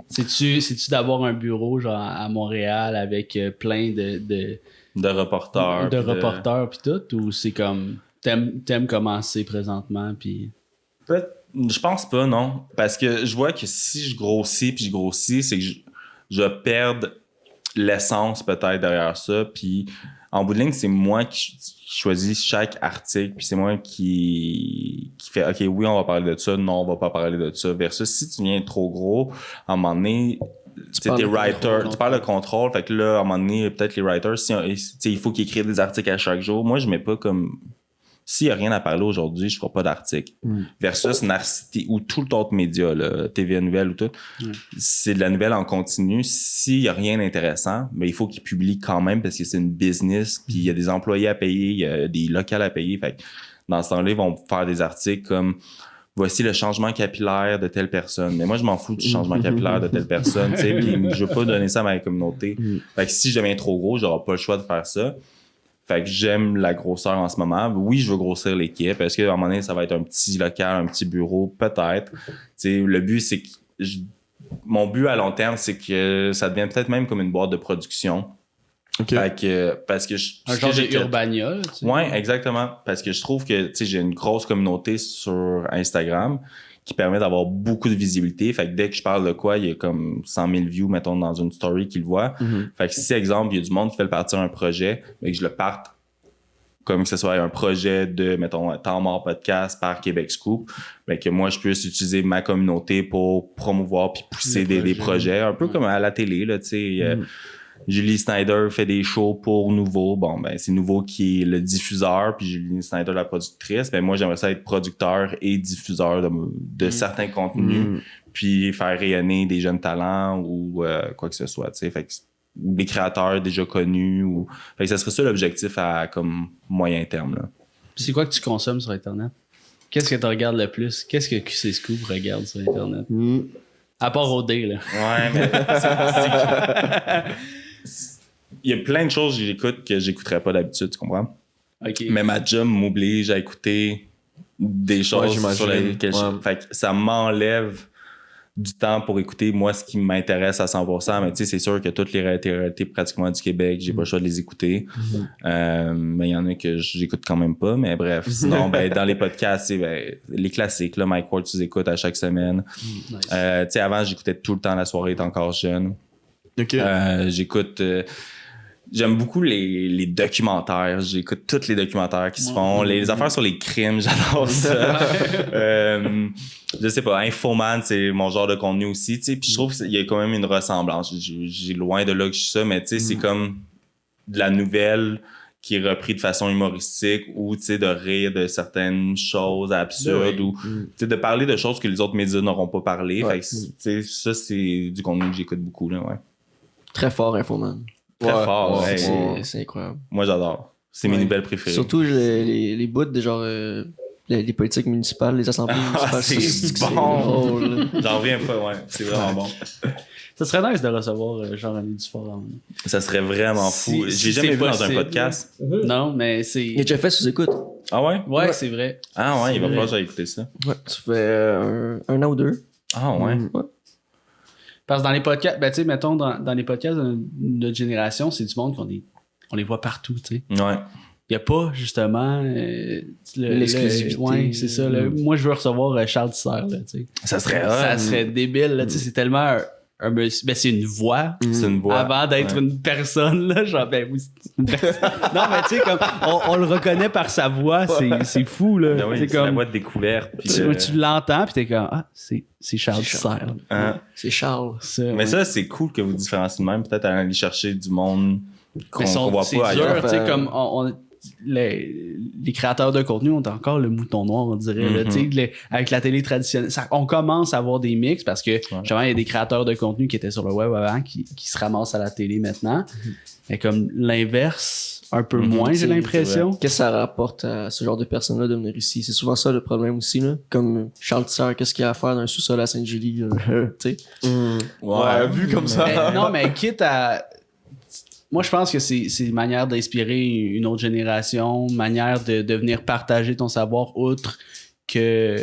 C'est-tu d'avoir un bureau, genre, à Montréal avec plein de
reporters. puis
reporters pis tout? Ou c'est comme, t'aimes commencer présentement pis...
Je pense pas, non. Parce que je vois que si je grossis, c'est que je vais perdre l'essence peut-être derrière ça. Puis en bout de ligne, c'est moi qui choisis chaque article. Puis c'est moi qui fait OK, oui, on va parler de ça. Non, on va pas parler de ça. Versus si tu viens trop gros, à un moment donné, tu
parles
tes
de
writers, tu parles de contrôle. Fait que là, à un moment donné, peut-être les writers, il faut qu'ils écrivent des articles à chaque jour. Moi, je mets pas comme... S'il n'y a rien à parler aujourd'hui, je ne ferai pas d'article. Versus Narcity ou tout autre média, là, TVA Nouvelle ou tout, c'est de la nouvelle en continu. S'il n'y a rien d'intéressant, mais il faut qu'ils publient quand même parce que c'est une business, puis il y a des employés à payer, il y a des locales à payer. Fait que dans ce temps-là, ils vont faire des articles comme voici le changement capillaire de telle personne. Mais moi, je m'en fous du changement capillaire de telle personne, tu sais, puis je veux pas donner ça à ma communauté. Fait que si je deviens trop gros, j'aurai pas le choix de faire ça. Fait que j'aime la grosseur en ce moment. Oui, je veux grossir l'équipe. Est-ce qu'à un moment donné, ça va être un petit local, un petit bureau? Peut-être. T'sais, le but, c'est que... mon but à long terme, c'est que ça devient peut-être même comme une boîte de production.
OK.
Fait que... Parce que...
Un genre de Urbania, là, tu sais.
Ouais, exactement. Parce que je trouve que j'ai une grosse communauté sur Instagram qui permet d'avoir beaucoup de visibilité. Fait que dès que je parle de quoi, il y a comme 100 000 views, mettons, dans une story qui le voit. Fait que si, exemple, il y a du monde qui fait partir un projet, mais que je le parte comme que ce soit un projet de, mettons, Temps Mort Podcast par Québec Scoop, ben que moi, je puisse utiliser ma communauté pour promouvoir puis pousser des projets. Un peu comme à la télé, là, tu sais. Julie Snyder fait des shows pour Nouveau. Bon, ben, c'est Nouveau qui est le diffuseur, puis Julie Snyder la productrice. Ben, moi, j'aimerais ça être producteur et diffuseur de certains contenus, puis faire rayonner des jeunes talents ou quoi que ce soit, tu sais. Fait que des créateurs déjà connus ou... Fait que ça serait ça l'objectif à comme moyen terme, là.
Puis c'est quoi que tu consommes sur Internet? Qu'est-ce que tu regardes le plus? Qu'est-ce que QC Scoop regarde sur Internet? À part OD, là.
Ouais, mais il y a plein de choses que j'écoute que j'écouterais pas d'habitude, tu comprends?
OK.
Mais ma job m'oblige à écouter des choses sur lesquelles fait que ça m'enlève du temps pour écouter moi ce qui m'intéresse à 100%, mais tu sais c'est sûr que toutes les réalités pratiquement du Québec, j'ai pas le choix de les écouter. Mais il y en a que j'écoute quand même pas, mais bref. Sinon ben dans les podcasts, c'est les classiques là, Mike Ward, tu les écoutes à chaque semaine.
Nice.
Tu sais avant j'écoutais tout le temps La soirée est encore jeune.
OK.
J'écoute j'aime beaucoup les documentaires. J'écoute tous les documentaires qui se font. Les affaires sur les crimes, j'adore ça. Je sais pas, Infoman, c'est mon genre de contenu aussi. Tu sais, puis je trouve qu'il y a quand même une ressemblance. J'ai loin de là que je suis ça, mais tu sais, c'est comme de la nouvelle qui est repris de façon humoristique ou tu sais de rire de certaines choses absurdes ou tu sais de parler de choses que les autres médias n'auront pas parlé. Fait que tu sais ça c'est du contenu que j'écoute beaucoup là, ouais.
Très fort, Infoman.
Très fort, ouais.
C'est incroyable.
Moi, j'adore. C'est mes nouvelles préférées.
Surtout les bouts de genre les politiques municipales, les assemblées municipales.
C'est
bon. Drôle.
J'en reviens pas, ouais. C'est vraiment bon.
Ça serait nice de recevoir Jean-René Dufort.
Ça serait vraiment fou.
Si
J'ai jamais
c'est
vu dans un
possible.
podcast.
Non, mais c'est...
Il a déjà fait sous-écoute.
Ah ouais?
Ouais, c'est vrai.
Ah ouais, il va
vrai.
falloir que j'aille écouter ça.
Ouais. Ça fait un an ou deux.
Ah ouais?
Ouais.
Parce que dans les podcasts, ben tu sais, mettons, dans les podcasts de notre génération, c'est du monde on les voit partout, tu sais.
Ouais.
Il n'y a pas, justement,
l'exclusivité.
Ouais, c'est ça. Moi, je veux recevoir Charles Tisser, là, tu sais.
Ça serait
Ça serait débile, là, tu sais. C'est tellement c'est une voix.
C'est une voix.
Avant d'être une personne, là, genre, ben oui, c'est une personne. Non, mais tu sais, comme, on le reconnaît par sa voix, c'est fou, là.
Ben oui, c'est
comme,
la voix de découverte. Puis,
tu l'entends, puis t'es comme, c'est Charles Serre.
C'est Charles.
Mais ça, c'est cool que vous différenciez de même. Peut-être aller chercher du monde qu'on voit
c'est
pas
dur,
ailleurs.
tu sais, comme, les créateurs de contenu ont encore le mouton noir, on dirait. Là, tu sais, avec la télé traditionnelle, on commence à avoir des mix parce que justement, il y a des créateurs de contenu qui étaient sur le web avant qui se ramassent à la télé maintenant. Mais comme l'inverse, un peu moins, j'ai l'impression.
Qu'est-ce que ça rapporte à ce genre de personnes-là de venir ici? C'est souvent ça le problème aussi, là. Comme Charles Tisseur, qu'est-ce qu'il y a à faire dans un sous-sol à Sainte-Julie, tu sais?
Ouais, vu comme ça.
Mais, non, mais quitte à... Moi, je pense que c'est une manière d'inspirer une autre génération, une manière de venir partager ton savoir outre que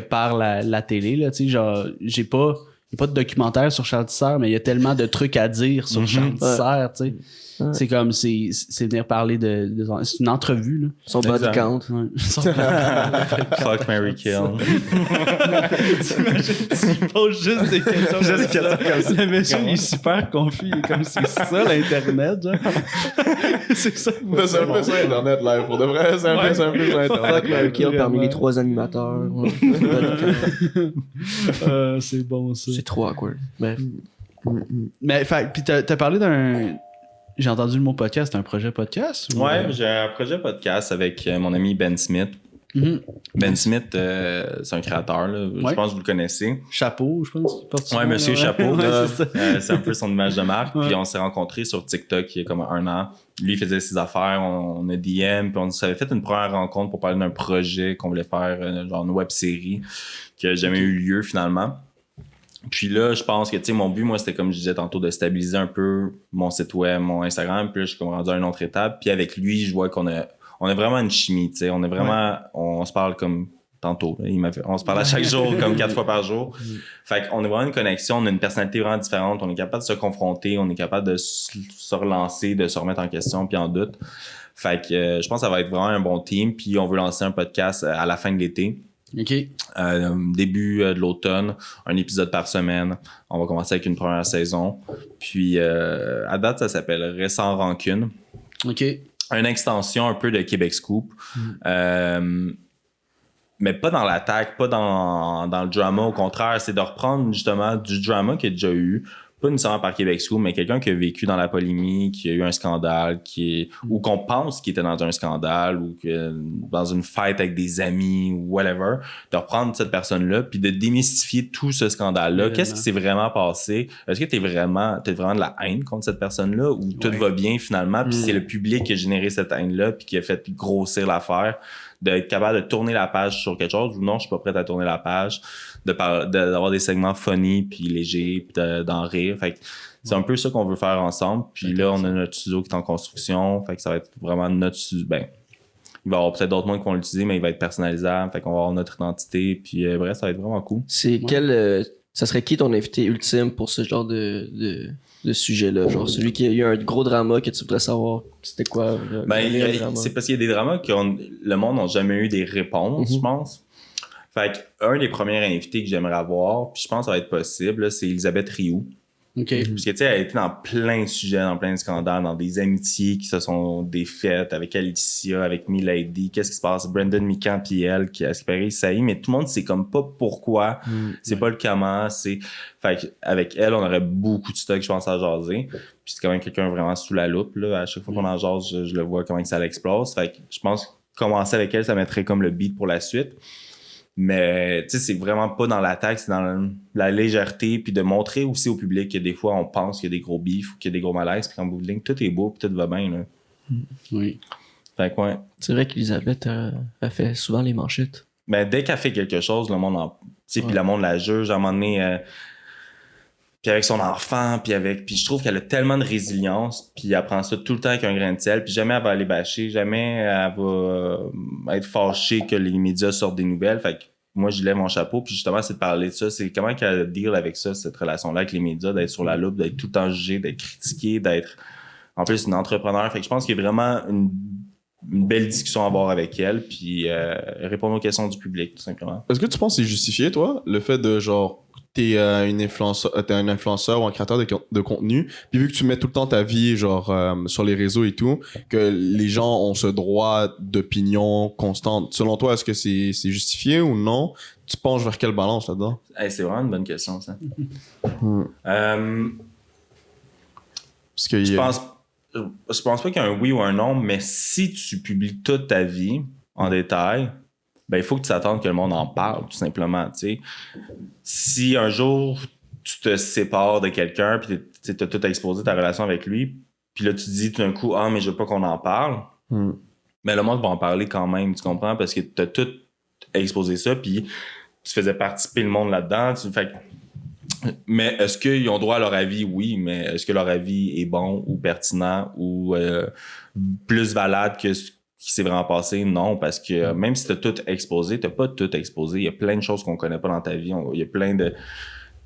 par la télé, là, tu sais, genre, j'ai pas de documentaire sur Charles Tisseur, mais il y a tellement de trucs à dire sur Charles Tisseur, tu sais. C'est comme, c'est venir parler c'est une entrevue, là.
Son body count.
Ouais.
Fuck, Mary Kill.
Tu poses juste des questions comme ça. Le monsieur, il est super confus. Il est comme, c'est ça, l'Internet, genre. C'est ça.
Mais c'est un peu ça, Internet, live. Pour de vrai, c'est un peu ça, Internet.
Fuck Mary Kill parmi les 3 animateurs.
C'est bon, ça.
C'est trop awkward. Bref.
Mais, puis t'as parlé d'un... J'ai entendu le mot podcast, c'est un projet podcast? Ou...
Ouais, j'ai un projet podcast avec mon ami Ben Smith. Ben Smith, c'est un créateur, là. Je pense que vous le connaissez.
Chapeau, je pense.
Ouais, Monsieur Chapeau.
C'est
c'est un peu son image de marque. Puis on s'est rencontrés sur TikTok il y a comme 1 an. Lui, il faisait ses affaires, on a DM, puis on s'avait fait une première rencontre pour parler d'un projet qu'on voulait faire, genre une web-série, qui n'a jamais eu lieu finalement. Puis là, je pense que, tu sais, mon but, moi, c'était comme je disais tantôt, de stabiliser un peu mon site web, mon Instagram. Puis là, je suis comme rendu à une autre étape. Puis avec lui, je vois qu'on a vraiment une chimie, tu sais. On est vraiment... On se parle comme tantôt. Là, on se parle à chaque jour, comme 4 fois par jour. Fait qu'on a vraiment une connexion. On a une personnalité vraiment différente. On est capable de se confronter. On est capable de se relancer, de se remettre en question puis en doute. Fait que je pense que ça va être vraiment un bon team. Puis on veut lancer un podcast à la fin de l'été.
OK.
Début de l'automne, un épisode par semaine. On va commencer avec une première saison. Puis, à date, ça s'appelle Sans Rancune.
OK.
Une extension un peu de Québec Scoop. Mais pas dans l'attaque, pas dans le drama. Au contraire, c'est de reprendre justement du drama qu'il y a déjà eu. Pas nécessairement par Québec Scoop, mais quelqu'un qui a vécu dans la polémique, qui a eu un scandale, ou qu'on pense qu'il était dans un scandale, ou que dans une fête avec des amis, ou whatever, de reprendre cette personne-là, puis de démystifier tout ce scandale-là. Qu'est-ce qui s'est vraiment passé? Est-ce que t'as vraiment de la haine contre cette personne-là, ou tout va bien finalement, puis c'est le public qui a généré cette haine-là, puis qui a fait grossir l'affaire, d'être capable de tourner la page sur quelque chose, ou non, je suis pas prêt à tourner la page, d'avoir des segments funny puis légers puis d'en rire. Fait que c'est un peu ça qu'on veut faire ensemble. Puis là, on a notre studio qui est en construction. Fait que ça va être vraiment notre studio. Ben, il va y avoir peut-être d'autres mondes qui vont l'utiliser, mais il va être personnalisable. Fait qu'on va avoir notre identité. Puis bref, ça va être vraiment cool.
C'est ça serait qui ton invité ultime pour ce genre de sujet-là? Genre celui qui a eu un gros drama que tu voudrais savoir c'était quoi?
C'est parce qu'il y a des dramas que le monde n'a jamais eu des réponses, je pense. Fait qu'un des premiers invités que j'aimerais avoir, puis je pense que ça va être possible, là, c'est Elisabeth Rioux.
OK.
Parce que, tu sais, elle a été dans plein de sujets, dans plein de scandales, dans des amitiés qui se sont défaites avec Alicia, avec Milady. Qu'est-ce qui se passe? Brandon Mikan puis elle, qui a séparé Saï, mais tout le monde sait comme pas pourquoi. C'est pas le comment. Fait qu'avec elle, on aurait beaucoup de stock, je pense, à jaser. Puis c'est quand même quelqu'un vraiment sous la loupe, là. À chaque fois qu'on en jase, je le vois comment ça l'explose. Fait que je pense que commencer avec elle, ça mettrait comme le beat pour la suite. Mais tu sais, c'est vraiment pas dans l'attaque, c'est dans la légèreté, puis de montrer aussi au public que des fois on pense qu'il y a des gros bifs ou qu'il y a des gros malaises, puis qu'en bout de ligne, tout est beau, puis tout va bien, là.
Oui.
Fait que ouais.
C'est vrai qu'Elisabeth a fait souvent les manchettes.
Ben dès qu'elle fait quelque chose, le monde tu sais, puis le monde la juge à un moment donné, puis avec son enfant, puis je trouve qu'elle a tellement de résilience, puis elle prend ça tout le temps avec un grain de sel, puis jamais elle va aller bâcher, jamais elle va être fâchée que les médias sortent des nouvelles. Fait que moi, je lève mon chapeau, puis justement, c'est de parler de ça. C'est comment qu'elle deal avec ça, cette relation-là avec les médias, d'être sur la loupe, d'être tout le temps jugé, d'être critiqué, d'être en plus une entrepreneur. Fait que je pense qu'il y a vraiment une belle discussion à avoir avec elle, puis répondre aux questions du public, tout simplement.
Est-ce que tu penses que c'est justifié, toi, le fait de genre t'es t'es un influenceur ou un créateur de contenu, puis vu que tu mets tout le temps ta vie genre sur les réseaux et tout, que les gens ont ce droit d'opinion constante. Selon toi, est-ce que c'est justifié ou non? Tu penches vers quelle balance là-dedans?
Hey, c'est vraiment une bonne question, ça.
Parce que
Je pense pas qu'il y a un oui ou un non, mais si tu publies toute ta vie en détail, ben il faut que tu t'attendes que le monde en parle, tout simplement, tu sais. Si un jour tu te sépares de quelqu'un puis tu as tout exposé ta relation avec lui, puis là tu te dis tout d'un coup mais je veux pas qu'on en parle, mais le monde va en parler quand même, tu comprends, parce que tu as tout exposé ça, puis tu faisais participer le monde là-dedans, mais est-ce qu'ils ont droit à leur avis? Oui, mais est-ce que leur avis est bon ou pertinent ou plus valable que ce qui s'est vraiment passé? Non, parce que même si t'as tout exposé, t'as pas tout exposé. Il y a plein de choses qu'on connaît pas dans ta vie. Il y a plein de...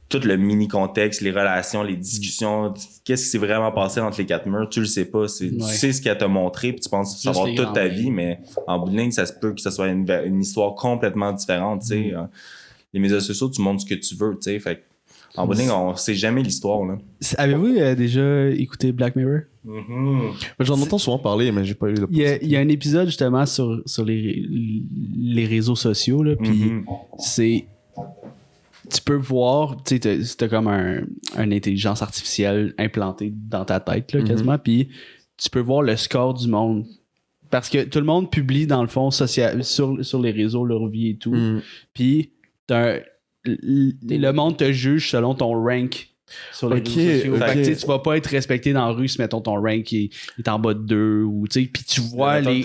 Tout le mini-contexte, les relations, les discussions, qu'est-ce qui s'est vraiment passé entre les quatre murs, tu le sais pas. Tu sais ce qu'elle t'a montré, puis tu penses savoir toute ta vie, mais en bout de ligne, ça se peut que ce soit une histoire complètement différente. Tu sais. Les médias sociaux, tu montres ce que tu veux. Tu sais, fait en bout de ligne, on sait jamais l'histoire. Là.
Avez-vous déjà écouté Black Mirror?
J'en entends souvent parler, mais j'ai pas eu l'opportunité.
Il y a un épisode justement sur les réseaux sociaux, là, puis c'est... Tu peux voir, tu sais, t'as comme une intelligence artificielle implantée dans ta tête, là, quasiment, puis tu peux voir le score du monde. Parce que tout le monde publie, dans le fond, sur les réseaux, leur vie et tout. Puis le monde te juge selon ton rank sur les réseaux sociaux. Fait que, tu vas pas être respecté dans la rue si, mettons, ton rank est en bas de 2 ou, tu sais, puis tu vois les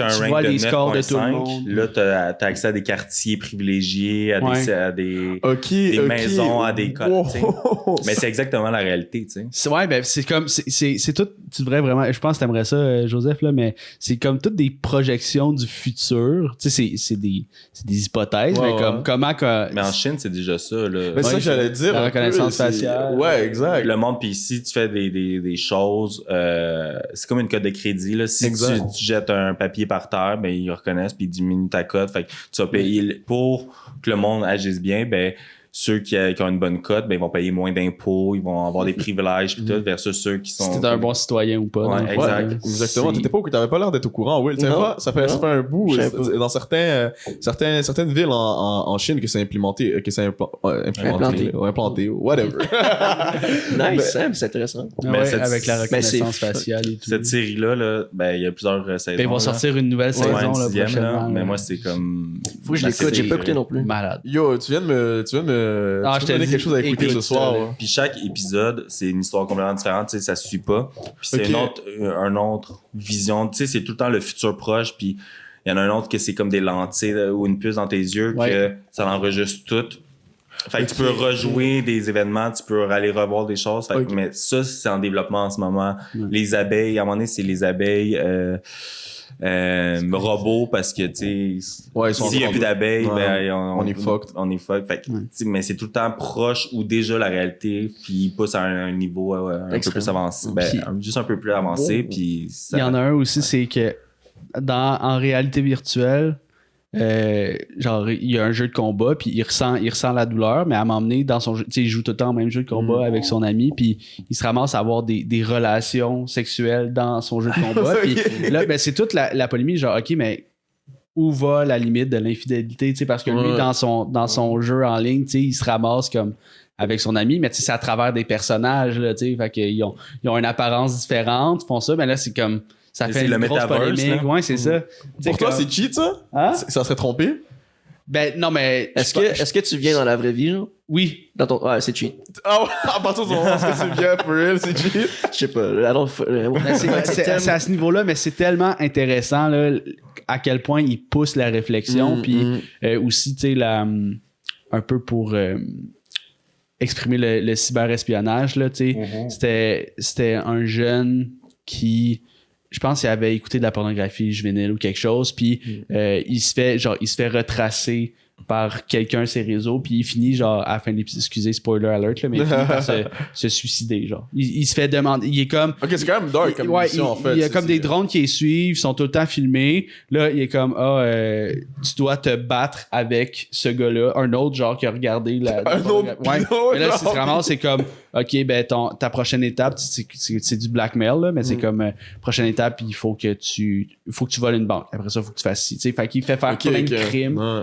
scores de tout le monde.
Là, t'as accès à des quartiers privilégiés, à des maisons, à des codes, mais c'est exactement la réalité, tu sais.
Ouais, ben, c'est comme, c'est tout, tu devrais vraiment, je pense que t'aimerais ça, Joseph, là, mais c'est comme toutes des projections du futur, tu sais, c'est des hypothèses, mais comme, comment que...
Mais en Chine, c'est déjà ça, là.
Mais c'est ça que j'allais dire.
La reconnaissance faciale.
Ouais, exact.
Le monde, puis si tu fais des choses, c'est comme une cote de crédit, là. Si tu jettes un papier par terre, ben, ils reconnaissent puis ils diminuent ta cote. Fait que tu vas payer, pour que le monde agisse bien, ben, ceux qui ont une bonne cote, ben, ils vont payer moins d'impôts, ils vont avoir des privilèges pis tout, versus ceux qui sont...
Si t'es un bon citoyen ou pas.
Ouais, exact.
Exactement. T'avais pas l'air d'être au courant, Will. Ça fait un bout. Dans certaines villes en Chine que c'est implanté, whatever.
Nice, c'est intéressant.
Mais avec la reconnaissance faciale et tout.
Cette série-là, ben, il y a plusieurs saisons.
Ben, ils vont sortir une nouvelle saison, là,
prochainement. Mais moi, c'est comme...
Faut que je l'écoute, j'ai pas écouté non plus.
Malade.
Yo, tu viens de me
je te
donner quelque chose à écouter ce soir.
Puis chaque épisode, c'est une histoire complètement différente, tu sais, ça suit pas. Puis c'est une autre vision, tu sais, c'est tout le temps le futur proche, puis il y en a un autre que c'est comme des lentilles ou une puce dans tes yeux, que ça l'enregistre tout. Fait que tu peux rejouer des événements, tu peux aller revoir des choses, fait que, mais ça, c'est en développement en ce moment. Les abeilles, à un moment donné, c'est les abeilles... robots, parce que tu sais, s'il n'y a plus d'abeilles, ben on est fucked. Fait que, mais c'est tout le temps proche ou déjà la réalité, puis il pousse à un niveau un peu plus avancé, juste un peu plus avancé, puis
il y en a un aussi, c'est que en réalité virtuelle, genre il y a un jeu de combat, puis il ressent la douleur, mais à m'emmener dans son jeu, tu sais, il joue tout le temps au même jeu de combat avec son ami, puis il se ramasse à avoir des relations sexuelles dans son jeu de combat. Puis là, ben, c'est toute la polémique, genre ok, mais où va la limite de l'infidélité, tu sais, parce que lui dans son jeu en ligne, tu sais, il se ramasse comme avec son ami, mais tu sais, c'est à travers des personnages, là, tu sais, fait qu'ils ont une apparence différente, font ça, mais là c'est comme ça fait une grosse polémique. Ouais, c'est ça.
Pour toi, c'est cheat, ça? Hein? Ça serait trompé?
Ben, non, mais...
Est-ce que tu viens dans la vraie vie, genre?
Oui.
Ouais, c'est cheat.
Ah ouais, à partir du moment où tu viens, for real, c'est cheat?
Je sais pas.
C'est à ce niveau-là, mais c'est tellement intéressant, là, à quel point il pousse la réflexion, puis aussi, tu sais, un peu pour... exprimer le cyberespionnage, là, tu sais. C'était un jeune qui... Je pense qu'il avait écouté de la pornographie juvénile ou quelque chose, puis il se fait retracer par quelqu'un ses réseaux, puis il finit genre à la fin de l'épisode, excusez, spoiler alert, là, mais il finit par se suicider, genre. Il se fait demander, il est comme...
Ok, c'est quand même dark comme émission, en fait.
Il y a comme des drones qui les suivent, ils sont tout le temps filmés. Là, il est comme, tu dois te battre avec ce gars-là, un autre genre qui a regardé
Un autre pilote,
Mais là, c'est
genre.
vraiment, c'est comme, ok, ben ta prochaine étape, c'est du blackmail, là, mais c'est comme, prochaine étape, il faut que tu voles une banque. Après ça, il faut que tu fasses ci. Tu sais, fait qu'il fait faire
Ok,
plein de
ok.
crimes.
Ouais.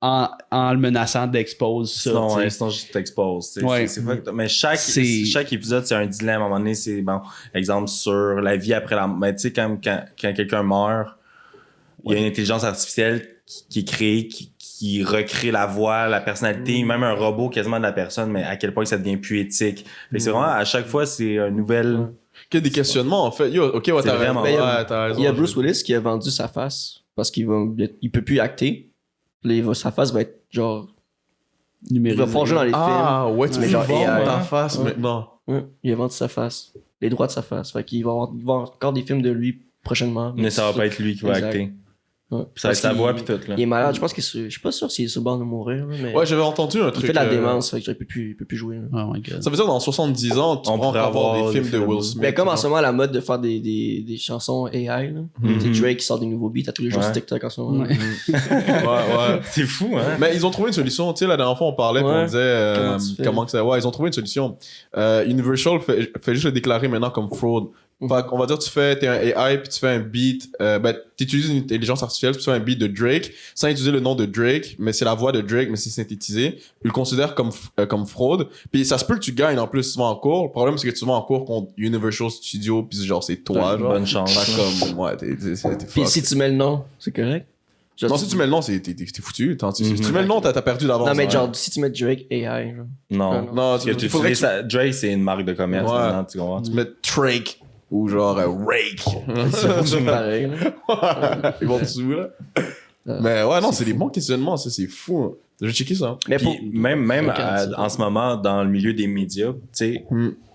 En le menaçant d'expose ça.
Sinon,
tu sais.
sinon je t'expose. tu sais.
Ouais.
Mais chaque épisode, c'est un dilemme. À un moment donné, c'est, bon, exemple, sur la vie après la mort. Mais tu sais, quand quelqu'un meurt, il y a une intelligence artificielle qui est créée, qui recrée la voix, la personnalité, même un robot quasiment de la personne, mais à quel point ça devient plus éthique. Fait que c'est vraiment, à chaque fois, c'est une nouvelle...
Ok, des questionnements, en fait. Yo, ok, ouais,
C'est
t'as raison.
vraiment-
Ben,
T'as raison.
Il y a Bruce Willis qui a vendu sa face parce qu'il peut plus acter. Sa face va être genre. Il va forger dans les
Ah, ouais, tu
Mais
peux
genre
vendre
AI.
ta face
Ouais.
maintenant.
films. Ouais, il a vendu sa face. Les droits de sa face. Fait qu'il va y avoir encore des films de lui prochainement.
Mais ça va pas être lui qui va
Exact.
acter.
Ouais.
Ça va être sa voix pis tout, là.
Il est malade. Je pense qu'il je suis pas sûr s'il est sur le bord de mourir. Là, mais
Ouais, j'avais entendu un
il
truc.
fait de la démence. Fait que il peut plus jouer. Là.
Oh my god.
Ça veut dire dans 70 ans, tu
On
pourras
pourrait
encore avoir
avoir
des films de Will Smith.
Mais comme en
genre.
ce moment, la mode de faire des chansons AI. Là.
Mhm.
Tu sais, Drake qui sort des nouveaux beats à tous les jours
Ouais.
sur TikTok en ce moment.
Ouais.
Ouais.
C'est fou, hein?
Mais ils ont trouvé une solution. Tu sais, la dernière fois, on parlait, puis
Ouais.
on disait
Comment tu fais?
comment que ça. Ouais, ils ont trouvé une solution. Universal fait juste le déclarer maintenant comme fraud. Fait qu'on va dire, t'es un AI, puis tu fais un beat. T'utilises une intelligence artificielle, puis tu fais un beat de Drake, sans utiliser le nom de Drake, mais c'est la voix de Drake, mais c'est synthétisé. Ils le considèrent comme fraude. Puis ça se peut que tu gagnes en plus, tu vas en cours. Le problème, c'est que tu vas en cours contre Universal Studios, puis genre, c'est toi, genre.
Bonne chance.
Fait comme, ouais, t'es
Puis
fucked.
si tu mets le nom, c'est correct. Genre,
Non, si tu mets le nom, t'es foutu. Si tu mets le nom, t'as perdu d'avance.
Non, mais
Ouais.
genre, si tu mets Drake AI, genre.
Non.
Non,
Non,
Parce que tu
faudrait que
utilises ça. Drake, c'est une marque de commerce
Ouais.
maintenant, tu comprends?
tu mets Drake ou genre Rake.
C'est pareil, là.
Ils vont dessous, là. Mais ouais, non, c'est des bons questionnements, ça, c'est fou. Hein. Je vais checker ça.
Mais
Puis
pour.
même
Ok,
en ce moment, dans le milieu des médias, tu sais,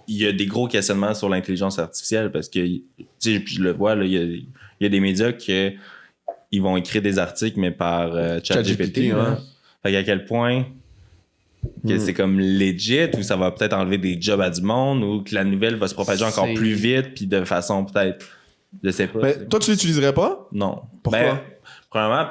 il y a des gros questionnements sur l'intelligence artificielle parce que, tu sais, je le vois, là, il y a des médias qui ils vont écrire des articles, mais par ChatGPT.
ouais.
Fait qu'à quel point que c'est comme legit ou ça va peut-être enlever des jobs à du monde ou que la nouvelle va se propager encore
C'est-
plus vite puis de façon peut-être, je sais pas.
Mais toi, tu l'utiliserais pas?
Non.
Pourquoi?
Ben, premièrement,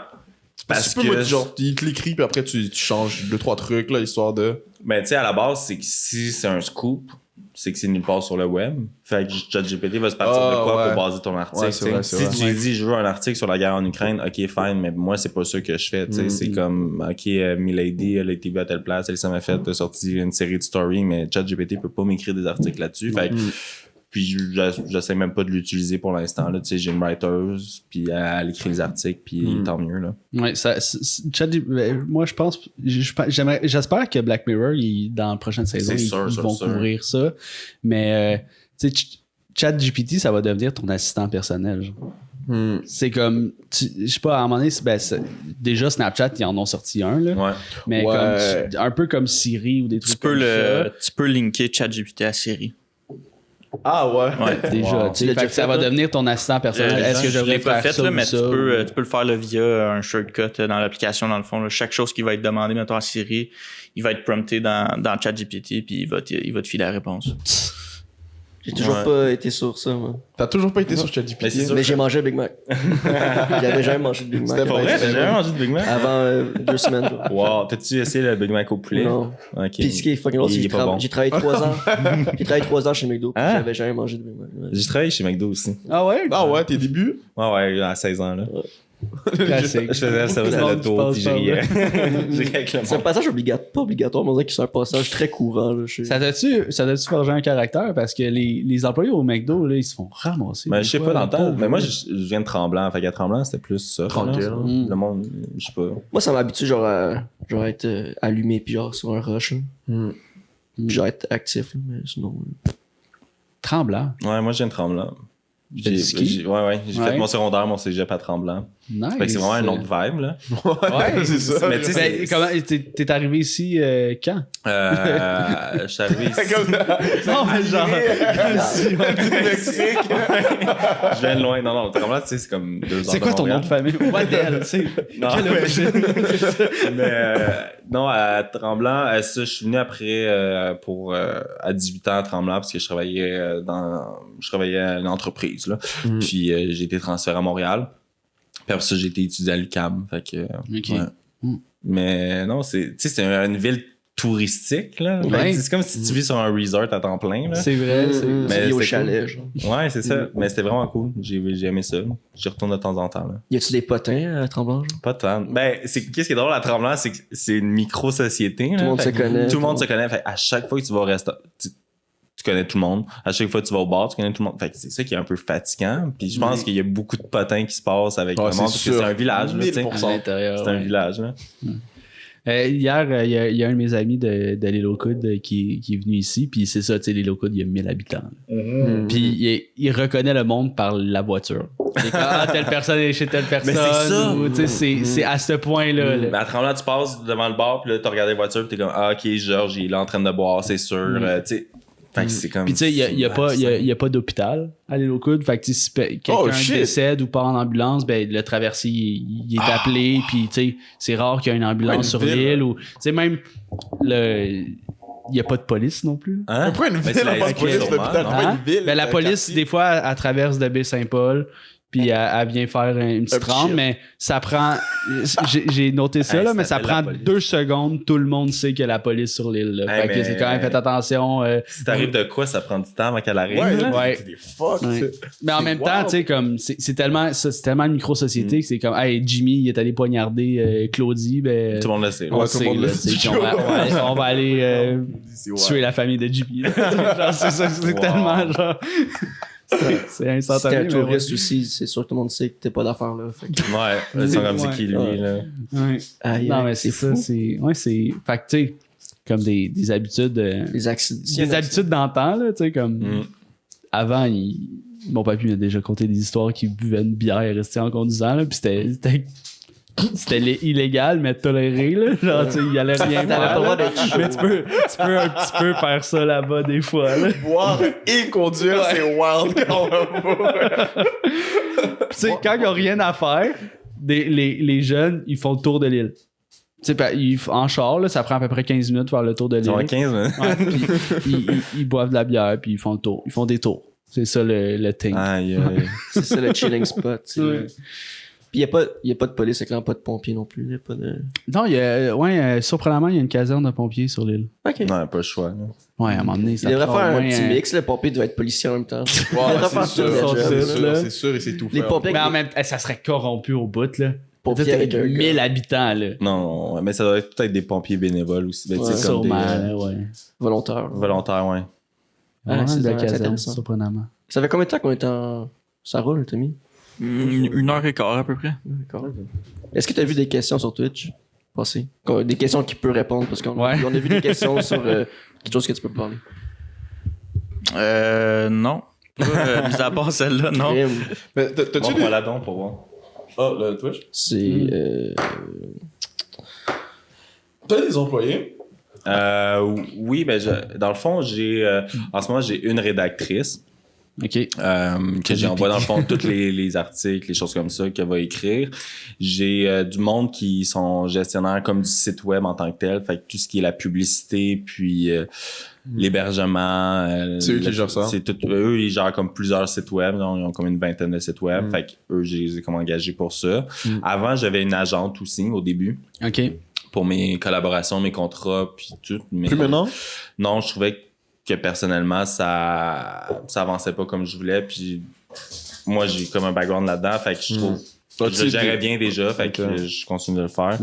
parce
tu peux
que...
mettre, genre, il te l'écrit, puis après, tu changes 2-3 trucs, là, histoire de.
Ben, tu sais, à la base, c'est que si c'est un scoop, c'est que c'est nulle part sur le web. Fait que ChatGPT va se partir
Ah,
de quoi
ouais.
pour baser ton article.
Ouais, c'est
tu sais.
vrai, c'est
Si
vrai.
tu lui dis, je veux un article sur la guerre en Ukraine, ok, fine, mais moi, c'est pas ça que je fais. Tu sais. C'est comme, ok, Milady, elle a été vue à telle place, elle s'en a fait sorti une série de stories, mais ChatGPT peut pas m'écrire des articles là-dessus. Fait que, puis j'essaie même pas de l'utiliser pour l'instant. Là. Tu sais, j'ai une writer, puis elle écrit les articles, puis tant mieux. Là.
Ouais, moi, je pense, j'espère que Black Mirror, dans la prochaine saison,
C'est
ils
sûr,
vont
sûr.
couvrir ça. Mais, tu sais, ChatGPT, ça va devenir ton assistant personnel. Genre. C'est comme, je sais pas, à un moment donné, déjà Snapchat, ils en ont sorti un, là.
Ouais.
Mais
Ouais.
comme, un peu comme Siri ou des trucs comme ça.
Tu peux linker ChatGPT à Siri.
Ah ouais?
Ouais.
Déjà,
Wow.
tu sais,
Tu l'as
fait
déjà
que ça
fait,
va
toi?
devenir ton assistant personnel. Est-ce que je
l'ai
devrais
pas
faire
fait,
ça
là,
ou
mais
ça?
tu peux le faire là, via un shortcut dans l'application, dans le fond. Là. Chaque chose qui va être demandée, mettons à Siri, il va être prompté dans ChatGPT, puis il va te filer la réponse.
J'ai toujours
Ouais.
pas été sur ça, moi.
T'as toujours pas été sur ChatGPT?
Mais c'est sûr.
Mais j'ai mangé un Big Mac. J'avais jamais mangé de Big Mac.
C'était
Pour vrai, t'as jamais mangé de Big Mac?
Avant 2 semaines. genre.
Wow, t'as-tu essayé le Big Mac au poulet?
Non.
Ok.
Puis ce qui est fucking drôle, c'est que
Il est pas bon.
j'ai travaillé 3 ans. J'ai travaillé 3 ans chez McDo. Puis
Hein?
j'avais jamais mangé de Big Mac. Ouais.
J'ai travaillé chez McDo aussi.
Ah ouais?
Ah ouais, tes débuts?
Ouais, à 16 ans, là.
Classique.
Je faisais le service à
Non,
l'auto,
tu penses
puis je
pas,
riais. Je riais avec le
C'est un
monde.
passage pas obligatoire, mais on dirait que c'est un passage très courant. Là, chez...
Ça t'a-tu forgé un caractère? Parce que les employés au McDo, là, ils se font ramasser.
Mais
des
je sais
fois,
pas dans le temps.
pauvres.
Mais moi, je viens de Tremblant. Fait qu'à Tremblant, c'était plus ça.
Tranquille.
là. Le monde, je sais pas.
Moi, ça m'habitue genre à être allumé puis genre sur un rush. Là. Puis genre être actif, là, mais sinon.
Tremblant.
Ouais, moi, je viens de Tremblant. J'ai fait mon secondaire, mon cégep à Tremblant.
Nice.
Fait que c'est vraiment un autre vibe, là.
Ouais, c'est ça.
Mais tu sais,
Ben, comment t'es arrivé ici quand?
je suis arrivé ici.
Non, mais genre.
Je viens de loin. Non, Tremblant, tu sais, c'est comme 2 heures.
C'est quoi ton nom de famille? Waddell, c'est.
Non, mais non, à Tremblant, ça, je suis venu après pour à 18 ans à Tremblant parce que je travaillais à une entreprise là. Puis j'ai été transféré à Montréal. Puis après ça, j'ai été étudié à l'UQAM. Fait que ouais. Mais non, c'est une ville touristique là.
Ouais.
C'est comme si tu vis sur un resort à temps plein là.
C'est vrai,
Mais
Tu vis au
c'est
chalet, genre.
Ouais, c'est ça. Mais c'était vraiment cool. J'ai aimé ça. J'y retourne de temps en temps là.
Y a-tu des potins à Tremblant, genre?
Pas tant. Ben, qu'est-ce qui est drôle à Tremblant, c'est que c'est une micro-société.
Tout le monde se connaît.
Tout le monde se connaît. Fait à chaque fois que tu vas au restaurant, tu connais tout le monde. À chaque fois que tu vas au bar, tu connais tout le monde. Fait que c'est ça qui est un peu fatigant. Puis je pense qu'il y a beaucoup de potins qui se passent avec le monde parce que c'est un village. Là, tu sais.
à l'intérieur.
C'est un village. Là.
Hier, il y a un de mes amis de l'île aux Coudes qui est venu ici, puis c'est ça, tu sais, l'île aux Coudes, il y a 1000 habitants. Puis il reconnaît le monde par la voiture. C'est comme, telle personne est chez telle personne.
Mais c'est ça.
Ou, tu sais, c'est à ce point-là. là.
Mais à Tremblant, tu passes devant le bar, puis là, tu regardes les voitures, puis t'es comme, ah, ok, Georges, il est là en train de boire, c'est sûr. Tu sais. Fait que c'est comme.
Puis tu sais, il y a pas d'hôpital à l'île aux Coudes. Fait que si quelqu'un décède ou part en ambulance, ben le traversier il est appelé. Puis tu sais, c'est rare qu'il y ait une ambulance sur l'île. Ou tu sais, même il y a pas de police non plus.
Hein?
Pourquoi une ville
c'est
n'a pas de police d'hôpital? Pourquoi
Hein?
une ville?
Ben, la
un
police,
quartier?
des fois, elle traverse de Baie-Saint-Paul. Puis elle vient faire une petite
petit
rampe,
shit.
mais ça prend. J'ai noté ça,
Hey,
là,
ça
mais ça
s'appelle la
prend
police.
2 secondes. Tout le monde sait qu'il y a la police sur l'île. là.
Hey,
Fait que
mais-
c'est quand même, faites attention.
Si t'arrives de quoi, ça prend du temps avant qu'elle arrive.
Ouais,
là.
Ouais.
c'est des fuck.
Ouais.
c'est-
Mais en
c'est
même temps,
wild.
tu sais, comme c'est tellement une micro-société que c'est comme, hey, Jimmy, il est allé poignarder Claudie, ben.
Tout le monde le sait.
On
Ouais,
le
tout le
sait,
monde le
là,
sait.
tu sais, on va aller
C'est
tuer
wild.
la famille de Jimmy. Genre, c'est ça, c'est
Wow.
tellement genre. C'est
Si t'es
instantané.
un
mais
touriste aussi, c'est sûr que tout le monde sait que t'es pas d'affaires là. Fait que-
Ouais, ils sont comme ça
Ouais.
qui lui, là.
ouais.
Aïe,
Non,
aïe,
mais c'est ça,
fou.
c'est. Fait que, tu sais, comme des habitudes.
Les accidents.
Des habitudes d'antan, là, tu sais, comme.
Mm.
Avant, mon papy m'a déjà conté des histoires qu'il buvait une bière et restait en conduisant, là, pis c'était illégal, mais toléré, là. Genre, tu sais, il allait rien
T'avais pas le droit
faire.
d'être chaud.
Mais tu peux un petit peu faire ça là-bas, des fois, là.
Boire et conduire, c'est wild quand même.
Tu sais, quand il n'y a rien à faire, les jeunes, ils font le tour de l'île. Tu sais, en char, là, ça prend à peu près 15 minutes de faire le tour de
Ils sont à
l'île.
15 minutes.
Ouais, puis ils boivent de la bière, puis ils font le tour. Ils font des tours. C'est ça le thing.
Aïe, aïe.
C'est ça le chilling spot. tu sais.
Ouais.
Puis y a pas de police, clairement pas de pompiers non plus. Y a pas de.
Non, il y a, surprenamment, il y a une caserne de pompiers sur l'île.
Ok.
Non, pas le choix. Là.
Ouais, à un moment donné,
Il
ça
devrait
prend
faire
au
un
moins,
petit mix. Le pompier doit être policier en même temps.
Ouais,
faire
c'est
toute la
sûr,
job,
c'est
là.
sûr, c'est sûr, et c'est tout
Les
faire.
pompiers
Mais en même temps, ça serait corrompu au bout, là.
Pompiers
Peut-être
avec un
1000
gars.
habitants, là.
Non, ouais, mais ça doit être peut-être des pompiers bénévoles aussi. Ben, tu sais,
Ouais,
comme
Sûrement,
des
là, ouais.
volontaire.
volontaires, ouais.
Ah, c'est
de la
vraiment
caserne,
intéressant.
surprenamment.
Ça fait combien de temps qu'on est en. Ça roule, Tommy?
1h15 à peu près.
D'accord. Est-ce que tu as vu des questions sur Twitch passer? Des questions qu'il peut répondre parce qu'on
Ouais.
on a vu des questions sur quelque chose que tu peux parler.
Non. Mis à part celle-là, non.
Crime.
Mais t'as-tu
Bon,
des...
voilà donc pour voir.
Ah, le Twitch?
C'est.
T'as des employés?
Oui, ben dans le fond, j'ai en ce moment j'ai une rédactrice
OK.
que j'ai envoyé dans le fond tous les articles, les choses comme ça qu'elle va écrire. J'ai du monde qui sont gestionnaires comme du site web en tant que tel, fait que tout ce qui est la publicité puis l'hébergement.
C'est eux qui gèrent ça?
C'est tout, eux, ils gèrent comme plusieurs sites web, donc ils ont comme une vingtaine de sites web, fait que eux, je les ai comme engagés pour ça. Avant, j'avais une agente aussi au début
OK.
pour mes collaborations, mes contrats puis tout. Mais
Plus maintenant?
non, je trouvais que personnellement, ça avançait pas comme je voulais. Puis moi, j'ai comme un background là-dedans. Fait que je trouve que je le gérais bien déjà. Fait que je continue de le faire.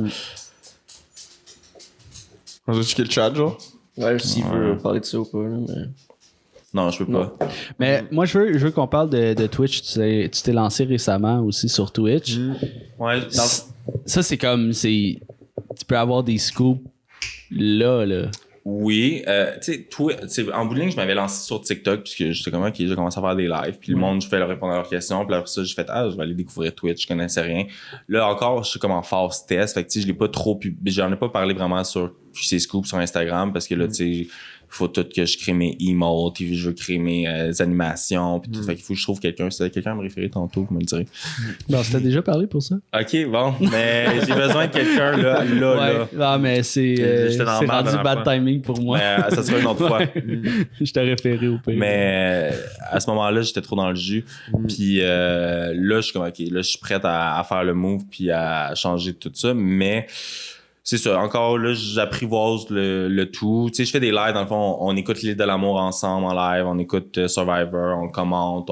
On va checker le chat, genre?
Ouais, s'il veut parler de ça ou pas. Là, mais...
Non, je peux pas.
Mais moi, je veux qu'on parle de Twitch. Tu t'es lancé récemment aussi sur Twitch.
Ouais,
Ça, c'est comme... Tu peux avoir des scoops là.
Oui, tu sais, en bout de ligne, je m'avais lancé sur TikTok puisque j'étais comme, ok, j'ai commencé à faire des lives, puis le monde, je fais leur répondre à leurs questions, puis après ça, j'ai fait, je vais aller découvrir Twitch, je connaissais rien. Là, encore, je suis comme en phase test, fait que tu sais, je l'ai pas trop j'en ai pas parlé vraiment sur QC Scoop sur Instagram parce que là, tu sais, faut tout que je crée mes emotes, puis je veux créer mes animations, puis tout. Fait qu'il faut que je trouve quelqu'un. Si quelqu'un à me référer tantôt, vous me le direz.
Non, t'as déjà parlé pour ça?
Ok, bon, mais j'ai besoin de quelqu'un là.
Non, mais c'est rendu bad timing pour moi.
Mais ça sera une autre fois.
Je t'ai référé au pays.
Mais à ce moment-là, j'étais trop dans le jus. Puis là, je suis comme, ok, là, je suis prête à faire le move puis à changer tout ça. Mais c'est ça, encore là, j'apprivoise le tout. Tu sais, je fais des lives, dans le fond, on écoute l'île de l'amour ensemble en live, on écoute Survivor, on le commente,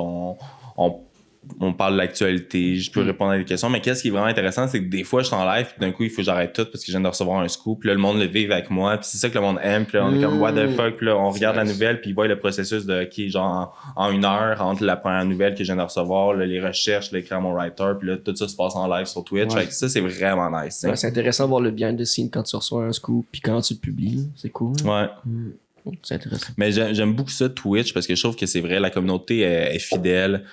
on parle de l'actualité, je peux répondre à des questions. Mais qu'est-ce qui est vraiment intéressant, c'est que des fois, je suis en live, puis d'un coup, il faut que j'arrête tout parce que je viens de recevoir un scoop. Puis là, le monde le vive avec moi, puis c'est ça que le monde aime. Puis là, on est comme, what the fuck? Puis là, on regarde la nouvelle, puis il voit le processus de, OK, genre, en 1 heure, entre la première nouvelle que je viens de recevoir, là, les recherches, l'écrit à mon writer, puis là, tout ça se passe en live sur Twitch. Fait que ça, c'est vraiment nice.
Ouais, c'est intéressant de voir le behind the scene quand tu reçois un scoop, puis quand tu le publies. C'est cool.
Ouais.
C'est intéressant.
Mais j'aime beaucoup ça, Twitch, parce que je trouve que c'est vrai, la communauté est fidèle.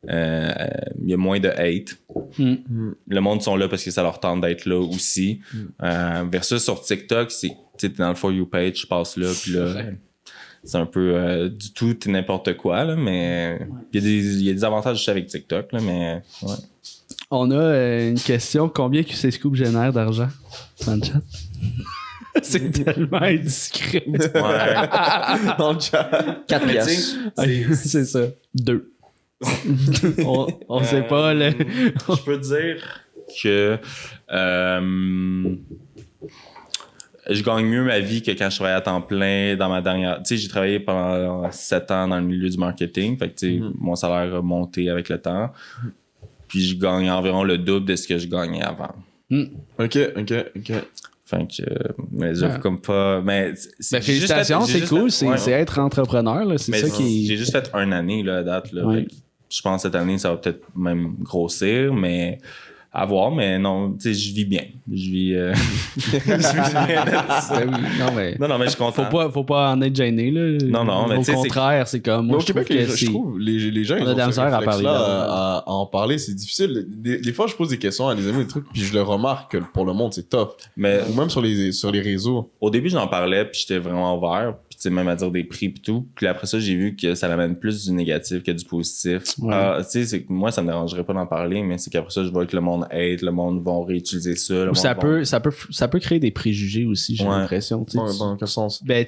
Il y a moins de hate. Le monde sont là parce que ça leur tente d'être là aussi. Versus sur TikTok, t'es dans le For You page, je passe là, puis là, c'est un peu du tout et n'importe quoi, là, mais il y a des avantages aussi avec TikTok, là, mais ouais.
On a une question. Combien QC Scoop génère d'argent dans le chat? C'est tellement indiscret.
Ouais.
Dans le chat.
4 piastres.
C'est ça. 2. on sait pas, là.
Je peux dire que je gagne mieux ma vie que quand je travaillais à temps plein dans ma dernière... Tu sais, j'ai travaillé pendant 7 ans dans le milieu du marketing. Fait que, tu sais, mon salaire a monté avec le temps. Puis je gagne environ le double de ce que je gagnais avant.
Ok.
Fait que... mais j'avoue comme pas... Mais
félicitations, c'est cool. C'est être entrepreneur, là. C'est
mais
ça qui...
J'ai juste fait 1 année, là, à date, là.
Ouais.
Fait que je pense que cette année, ça va peut-être même grossir, mais... À voir, mais non, tu sais, je vis bien. Je vis bien. Non, mais je suis content.
Faut pas en être gêné, là.
Non, mais
au contraire, c'est comme...
Moi, au Québec, je trouve les gens, ils ont ce réflexe-là à en parler. C'est difficile. Des fois, je pose des questions à des amis, des trucs, puis je le remarque que pour le monde, c'est tough.
Mais
ou même sur les réseaux.
Au début, j'en parlais, puis j'étais vraiment ouvert. Puis, tu sais, même à dire des prix et tout. Puis après ça, j'ai vu que ça l'amène plus du négatif que du positif.
Ouais.
Tu sais, c'est que moi, ça me dérangerait pas d'en parler, mais c'est qu'après ça, je vois que le monde aide, le monde va réutiliser ça.
Ça peut créer des préjugés aussi, j'ai l'impression.
Dans quel sens?
Ben,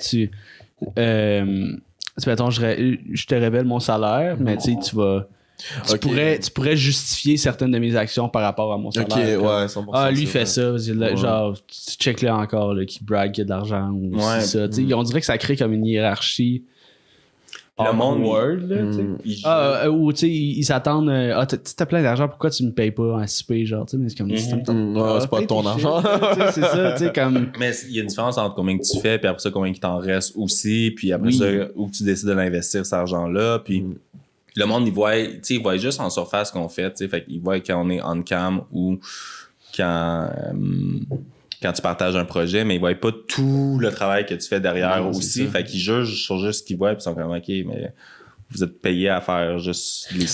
mettons, je te révèle mon salaire, mais tu vas... Tu pourrais justifier certaines de mes actions par rapport à mon salaire.
Ok, ouais, 100%.
Lui fait ça. Genre, tu check là encore, là, qui brague qu'il y a de l'argent ou c'est ça. On dirait que ça crée comme une hiérarchie.
Le monde
world, là, ou tu sais, ils s'attendent. T'as plein d'argent, pourquoi tu me payes pas en SP, genre, tu sais, mais c'est comme.
C'est pas ton argent.
C'est ça, tu sais, comme.
Mais il y a une différence entre combien que tu fais, puis après ça, combien il t'en reste aussi, puis après ça, où tu décides de l'investir, cet argent-là, puis. Le monde, il voit juste en surface qu'on fait, tu sais, fait qu'il voit quand on est on cam ou quand tu partages un projet, mais il voit pas tout le travail que tu fais derrière aussi, fait qu'ils jugent sur juste ce qu'ils voient, puis ils sont comme, ok, mais vous êtes payé à faire juste les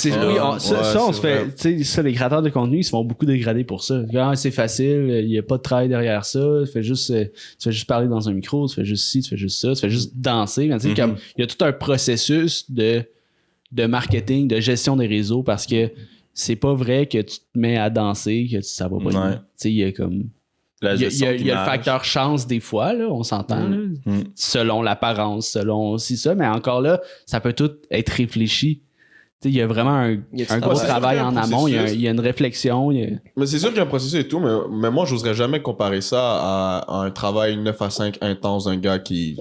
on se fait, tu sais, les créateurs de contenu, ils se font beaucoup dégrader pour ça. C'est facile, il y a pas de travail derrière ça, tu fais juste parler dans un micro, tu fais juste ci, tu fais juste ça, tu fais juste danser, mais tu sais, comme, il y a tout un processus de marketing, de gestion des réseaux, parce que c'est pas vrai que tu te mets à danser, que ça va pas bien. Tu sais, il y a comme... Il y a le facteur chance des fois, là, on s'entend, là, selon l'apparence, selon aussi ça, mais encore là, ça peut tout être réfléchi. Il y a vraiment un gros travail en amont, il y a une réflexion.
Mais c'est sûr qu'il y a un processus et tout, mais moi, j'oserais jamais comparer ça à un travail 9 à 5 intense d'un gars qui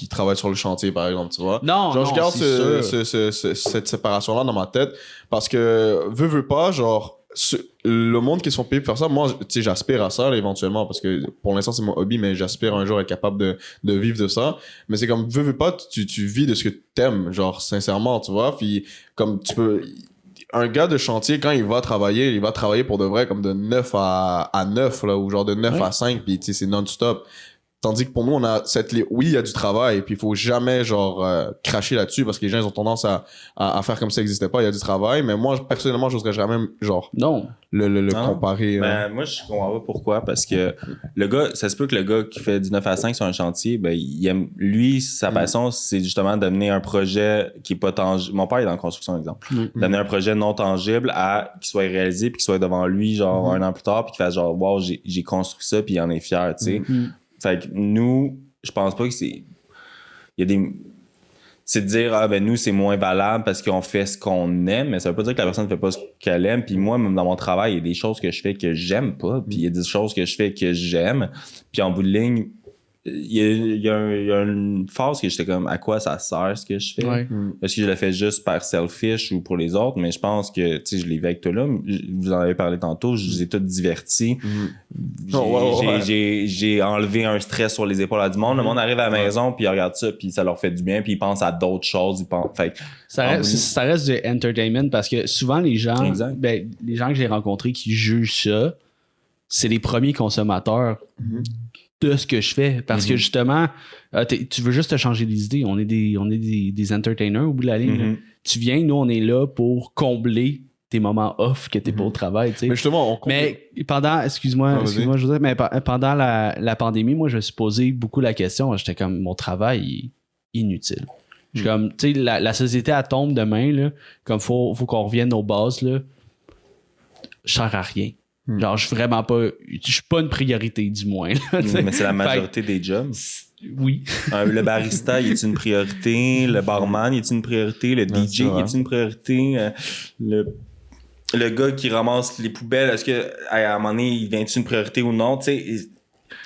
travaille sur le chantier, par exemple, tu vois.
Non,
je garde cette séparation-là dans ma tête parce que, veux pas, genre, le monde qui sont payés pour faire ça, moi, tu sais, j'aspire à ça, là, éventuellement, parce que pour l'instant, c'est mon hobby, mais j'aspire un jour à être capable de vivre de ça. Mais c'est comme, veux pas, tu vis de ce que t'aimes, genre, sincèrement, tu vois. Puis, comme tu peux... Un gars de chantier, quand il va travailler pour de vrai, comme de 9 à 9, là, ou genre de 9 à 5, puis tu sais, c'est non-stop. Tandis que pour nous, on a oui, il y a du travail, puis il faut jamais, cracher là-dessus parce que les gens, ils ont tendance à faire comme si ça n'existait pas. Il y a du travail, mais moi, personnellement, j'oserais jamais,
non.
le
Non.
comparer.
Ben, moi, je comprends pas pourquoi. Parce que le gars, ça se peut que le gars qui fait du 9 à 5 sur un chantier, ben, il aime, lui, sa passion, c'est justement d'amener un projet qui est pas tangible. Mon père est dans la construction, exemple. D'amener un projet non tangible qui soit réalisé puis qui soit devant lui, un an plus tard, puis qu'il fasse wow, j'ai construit ça, puis il en est fier, tu sais. Fait que nous, je pense pas que c'est. Il y a des. C'est de dire, nous, c'est moins valable parce qu'on fait ce qu'on aime, mais ça veut pas dire que la personne ne fait pas ce qu'elle aime. Puis moi, même dans mon travail, il y a des choses que je fais que j'aime pas, puis il y a des choses que je fais que j'aime. Puis en bout de ligne, il y a une phase que j'étais comme, à quoi ça sert ce que je fais?
Ouais.
Est-ce que je le fais juste par selfish ou pour les autres? Mais je pense que, tu sais, je l'ai vu avec toi là, vous en avez parlé tantôt, je vous ai tous divertis. J'ai enlevé un stress sur les épaules à du monde. Le monde arrive à la maison, puis il regarde ça, puis ça leur fait du bien, puis ils pensent à d'autres choses.
Ça reste du entertainment parce que souvent les gens,
Exact.
les gens que j'ai rencontrés qui jugent ça, c'est les premiers consommateurs de ce que je fais. Parce que justement, tu veux juste te changer des idées. On est des entertainers au bout de la ligne. Là. Tu viens, nous, on est là pour combler tes moments off que t'es pas au travail. Tu sais.
Mais justement,
mais pendant, excuse-moi, je veux dire, mais pendant la pandémie, moi, je me suis posé beaucoup la question. J'étais comme, mon travail est inutile. Je suis comme, tu sais, la société, elle tombe demain, là, comme faut qu'on revienne aux bases, là. Je sers à rien. Genre, je suis pas une priorité, du moins. Là,
mais c'est la majorité des jobs.
Oui.
Le barista, il est une priorité? Le barman, il est une priorité? Le DJ, il est une priorité? Le gars qui ramasse les poubelles, est-ce que à un moment donné, il devient une priorité ou non? Tu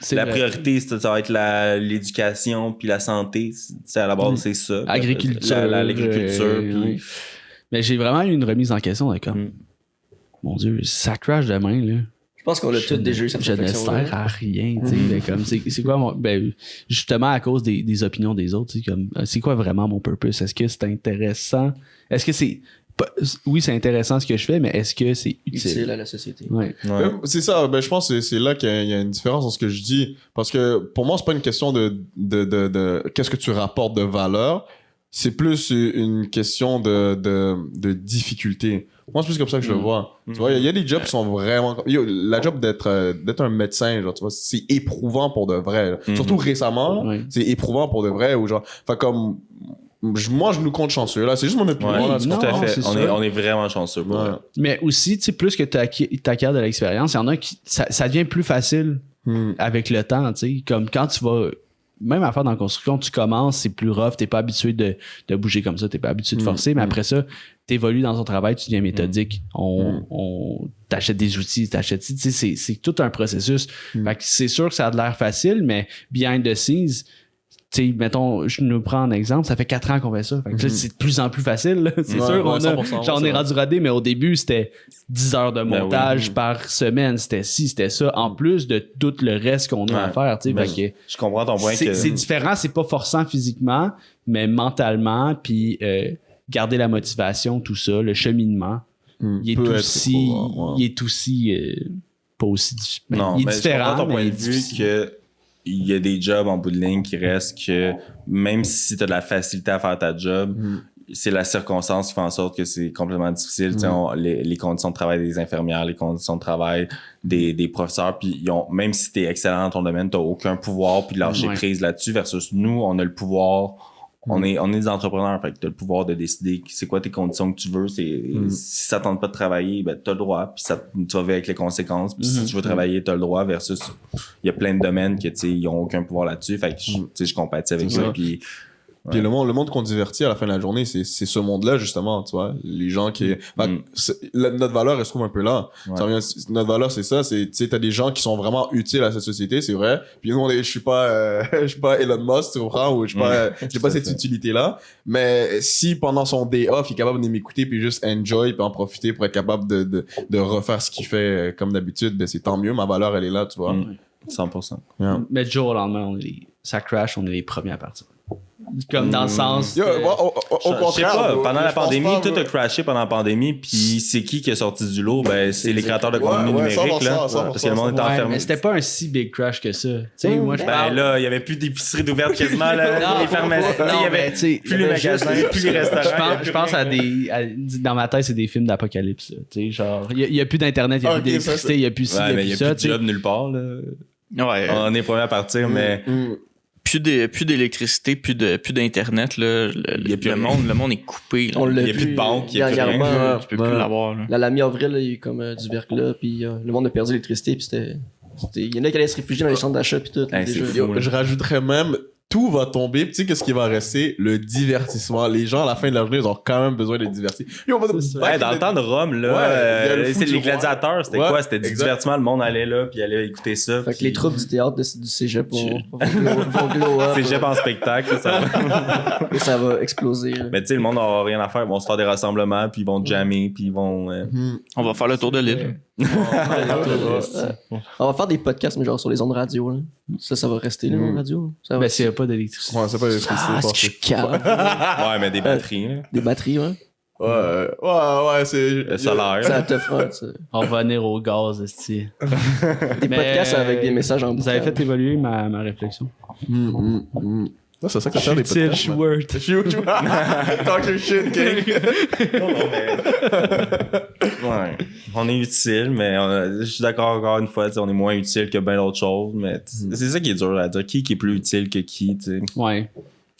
sais, la priorité, ça va être l'éducation puis la santé. À la base, c'est ça.
Agriculture.
L'agriculture.
Oui. Mais j'ai vraiment eu une remise en question de comme, mon Dieu, ça crash demain, là.
Je pense qu'on a tous déjà eu cette
Je ne
réflexion-là.
sers à rien, tu sais. Mais comme, c'est quoi justement à cause des opinions des autres, tu sais, comme, c'est quoi vraiment mon purpose? Est-ce que c'est intéressant? Est-ce que c'est. Oui, c'est intéressant ce que je fais, mais est-ce que c'est utile
à la société?
Ouais.
C'est ça, je pense que c'est là qu'il y a une différence dans ce que je dis. Parce que pour moi, c'est pas une question de qu'est-ce que tu rapportes de valeur. C'est plus une question de difficulté. Moi, c'est plus comme ça que je le vois. Tu vois, il y a des jobs qui sont vraiment... la job d'être un médecin, genre, tu vois, c'est éprouvant pour de vrai. Surtout récemment, c'est éprouvant pour de vrai. Ou genre, comme... Moi, je nous compte chanceux, là. C'est juste mon opinion. Là,
tout à fait. On est vraiment chanceux.
Mais aussi, tu sais, plus que tu acquiers de l'expérience, il y en a qui... Ça devient plus facile avec le temps, tu sais. Comme quand tu vas... Même à faire dans la construction, tu commences, c'est plus rough, t'es pas habitué de bouger comme ça, t'es pas habitué de forcer, mais après ça, t'évolues dans ton travail, tu deviens méthodique. On t'achète des outils, tu sais, c'est tout un processus. Fait que c'est sûr que ça a de l'air facile, mais behind the scenes, tu sais, mettons, je nous prends un exemple, ça fait 4 ans qu'on fait ça. Fait que là, c'est de plus en plus facile, là. C'est sûr, j'en ai rendu rodé, mais au début, c'était 10 heures de montage par semaine, c'était ci, c'était ça, en plus de tout le reste qu'on a à faire, tu sais.
Je comprends ton point.
C'est différent, c'est pas forçant physiquement, mais mentalement, puis garder la motivation, tout ça, le cheminement, il est aussi pas aussi
non,
il est
mais
différent.
Je comprends ton point de vue que il y a des jobs en bout de ligne qui restent que même si tu as de la facilité à faire ta job, c'est la circonstance qui fait en sorte que c'est complètement difficile. Les conditions de travail des infirmières, les conditions de travail des professeurs, puis même si tu es excellent dans ton domaine, tu n'as aucun pouvoir puis de lâcher prise là-dessus versus nous, on a le pouvoir. On est des entrepreneurs, fait que t'as le pouvoir de décider c'est quoi tes conditions que tu veux. Si ça tente pas de travailler, ben t'as le droit, puis tu vas vivre avec les conséquences. Puis si tu veux travailler, t'as le droit versus il y a plein de domaines que ils ont aucun pouvoir là-dessus. Fait que je compatis avec ça.
Puis le monde qu'on divertit à la fin de la journée, c'est ce monde-là, justement, tu vois. Les gens qui... notre valeur, elle se trouve un peu là. Notre valeur, c'est ça. Tu sais, t'as des gens qui sont vraiment utiles à cette société, c'est vrai. Puis nous, je suis pas Elon Musk, tu comprends, ou j'ai pas cette utilité-là. Mais si pendant son day off, il est capable de m'écouter puis juste enjoy puis en profiter pour être capable de refaire ce qu'il fait comme d'habitude, ben c'est tant mieux. Ma valeur, elle est là, tu vois.
100%.
Mais du jour au lendemain, ça crash, on est les premiers à partir. Comme dans le sens.
Yo,
que-
au
Je sais
contraire.
pas,
bro.
pendant la
Je pense
pandémie,
pas,
tout
bro.
a crashé pendant la pandémie, puis c'est qui est sorti du lot? Ben, c'est les créateurs de contenu
Ouais,
numérique, là.
100%,
Parce que le monde est
Ouais,
enfermé.
mais c'était pas un si big crash que ça. Tu sais, moi, je
Ben
parle.
là, il y avait plus d'épiceries d'ouvertes quasiment, là. Les pharmacies, il y
non,
avait
mais tu sais,
plus les magasins, plus les restaurants.
je pense à des. Dans ma tête, c'est des films d'apocalypse. là. Tu sais, genre, il y a plus d'internet, il y a
Ok,
plus d'électricité, il y a plus ci,
Ouais, mais
il
il
y
y
a
a
plus ça.
plus de job nulle part, là.
Ouais.
On est premier à partir, mais
Plus d'électricité, plus d'internet, là.
y a plus
Le
rien.
monde est coupé. Là.
On l'a
il y a
vu
plus de banque, il y a plus rien.
dernièrement.
Tu peux plus l'avoir. Là.
La mi-avril, là, il y a eu comme du verglas, puis le monde a perdu l'électricité, puis il y en a qui allaient se réfugier dans les centres d'achat, puis tout.
Hey, c'est
déjà.
fou.
Yo, je rajouterais même, tout va tomber. Puis tu sais, qu'est-ce qui va rester? Le divertissement. Les gens, à la fin de la journée, ils ont quand même besoin d'être divertis. Yo, on va
Ouais, dans le temps de Rome, là,
Ouais, il y a le fou
c'est
du
les
roi.
gladiateurs, c'était
Ouais,
quoi? C'était du
exact.
divertissement, le monde allait là, puis allait écouter ça.
Fait que
puis
les troupes du théâtre du cégep vont glow up.
C'est Cégep en spectacle, ça va.
Et ça va exploser. là.
Mais tu sais, le monde n'aura rien à faire, ils vont se faire des rassemblements, puis ils vont jammer, puis ils vont...
On va faire le tour de l'île.
On va faire des podcasts, mais genre sur les ondes radio. Là. Ça va rester là, en radio. Ça va.
Ben, s'il n'y a pas d'électricité.
Ouais, c'est pas l'électricité.
Ah, est-ce que je suis calme.
Ouais, mais des batteries, là.
Des batteries, ouais.
Ouais, c'est.
Le solaire.
Ça te frotte, ça.
On va venir au gaz, esti.
Des
Mais-
podcasts avec des messages en
Vous avez
boucle.
fait évoluer ma réflexion.
Ouais, c'est ça que ça fait des
Utile,
podcasts. man.
Schwartz.
Shoot. Talk your shit, King.
Ouais. On est utile, mais je suis d'accord encore une fois, tu sais, on est moins utile que bien d'autres choses, mais c'est ça qui est dur à dire. Qui est plus utile que qui, tu sais,
Ouais.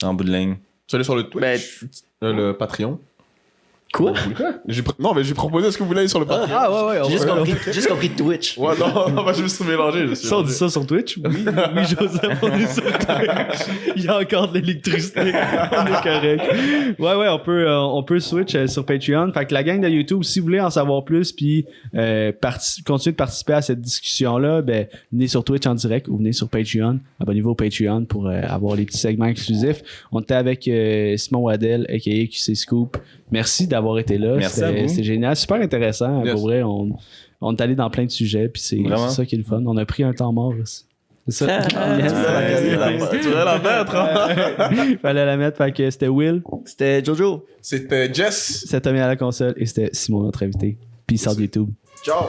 en bout de ligne.
Tu allais sur le Twitch? Le Patreon?
Quoi?
Non, mais j'ai proposé, est-ce que vous voulez aller sur le Patreon?
Ah, ouais,
J'ai juste compris Twitch.
Ouais, non, je me suis mélangé. je suis
Ça, on dit
mélangé.
ça sur Twitch? Oui, oui, Joseph, on est sur Twitch. Il y a encore de l'électricité. On est correct. Ouais, on peut switch sur Patreon. Fait que la gang de YouTube, si vous voulez en savoir plus, puis continuer de participer à cette discussion-là, ben, venez sur Twitch en direct ou venez sur Patreon. Abonnez-vous au Patreon pour avoir les petits segments exclusifs. On était avec Simon Waddell, a.k.a. QC Scoop. Merci d'avoir été là.
Merci à vous.
C'était génial, super intéressant.
Yes.
Pour vrai, on est allé dans plein de sujets, puis c'est
Vraiment?
ça qui est le fun. On a pris un temps mort aussi. C'est ça.
Yes.
Tu voulais la mettre, hein?
Fallait la mettre. Fait que c'était Will,
C'était Jojo.
C'était Jess.
c'était Tommy à la console et c'était Simon, notre invité. Peace out YouTube.
Ciao.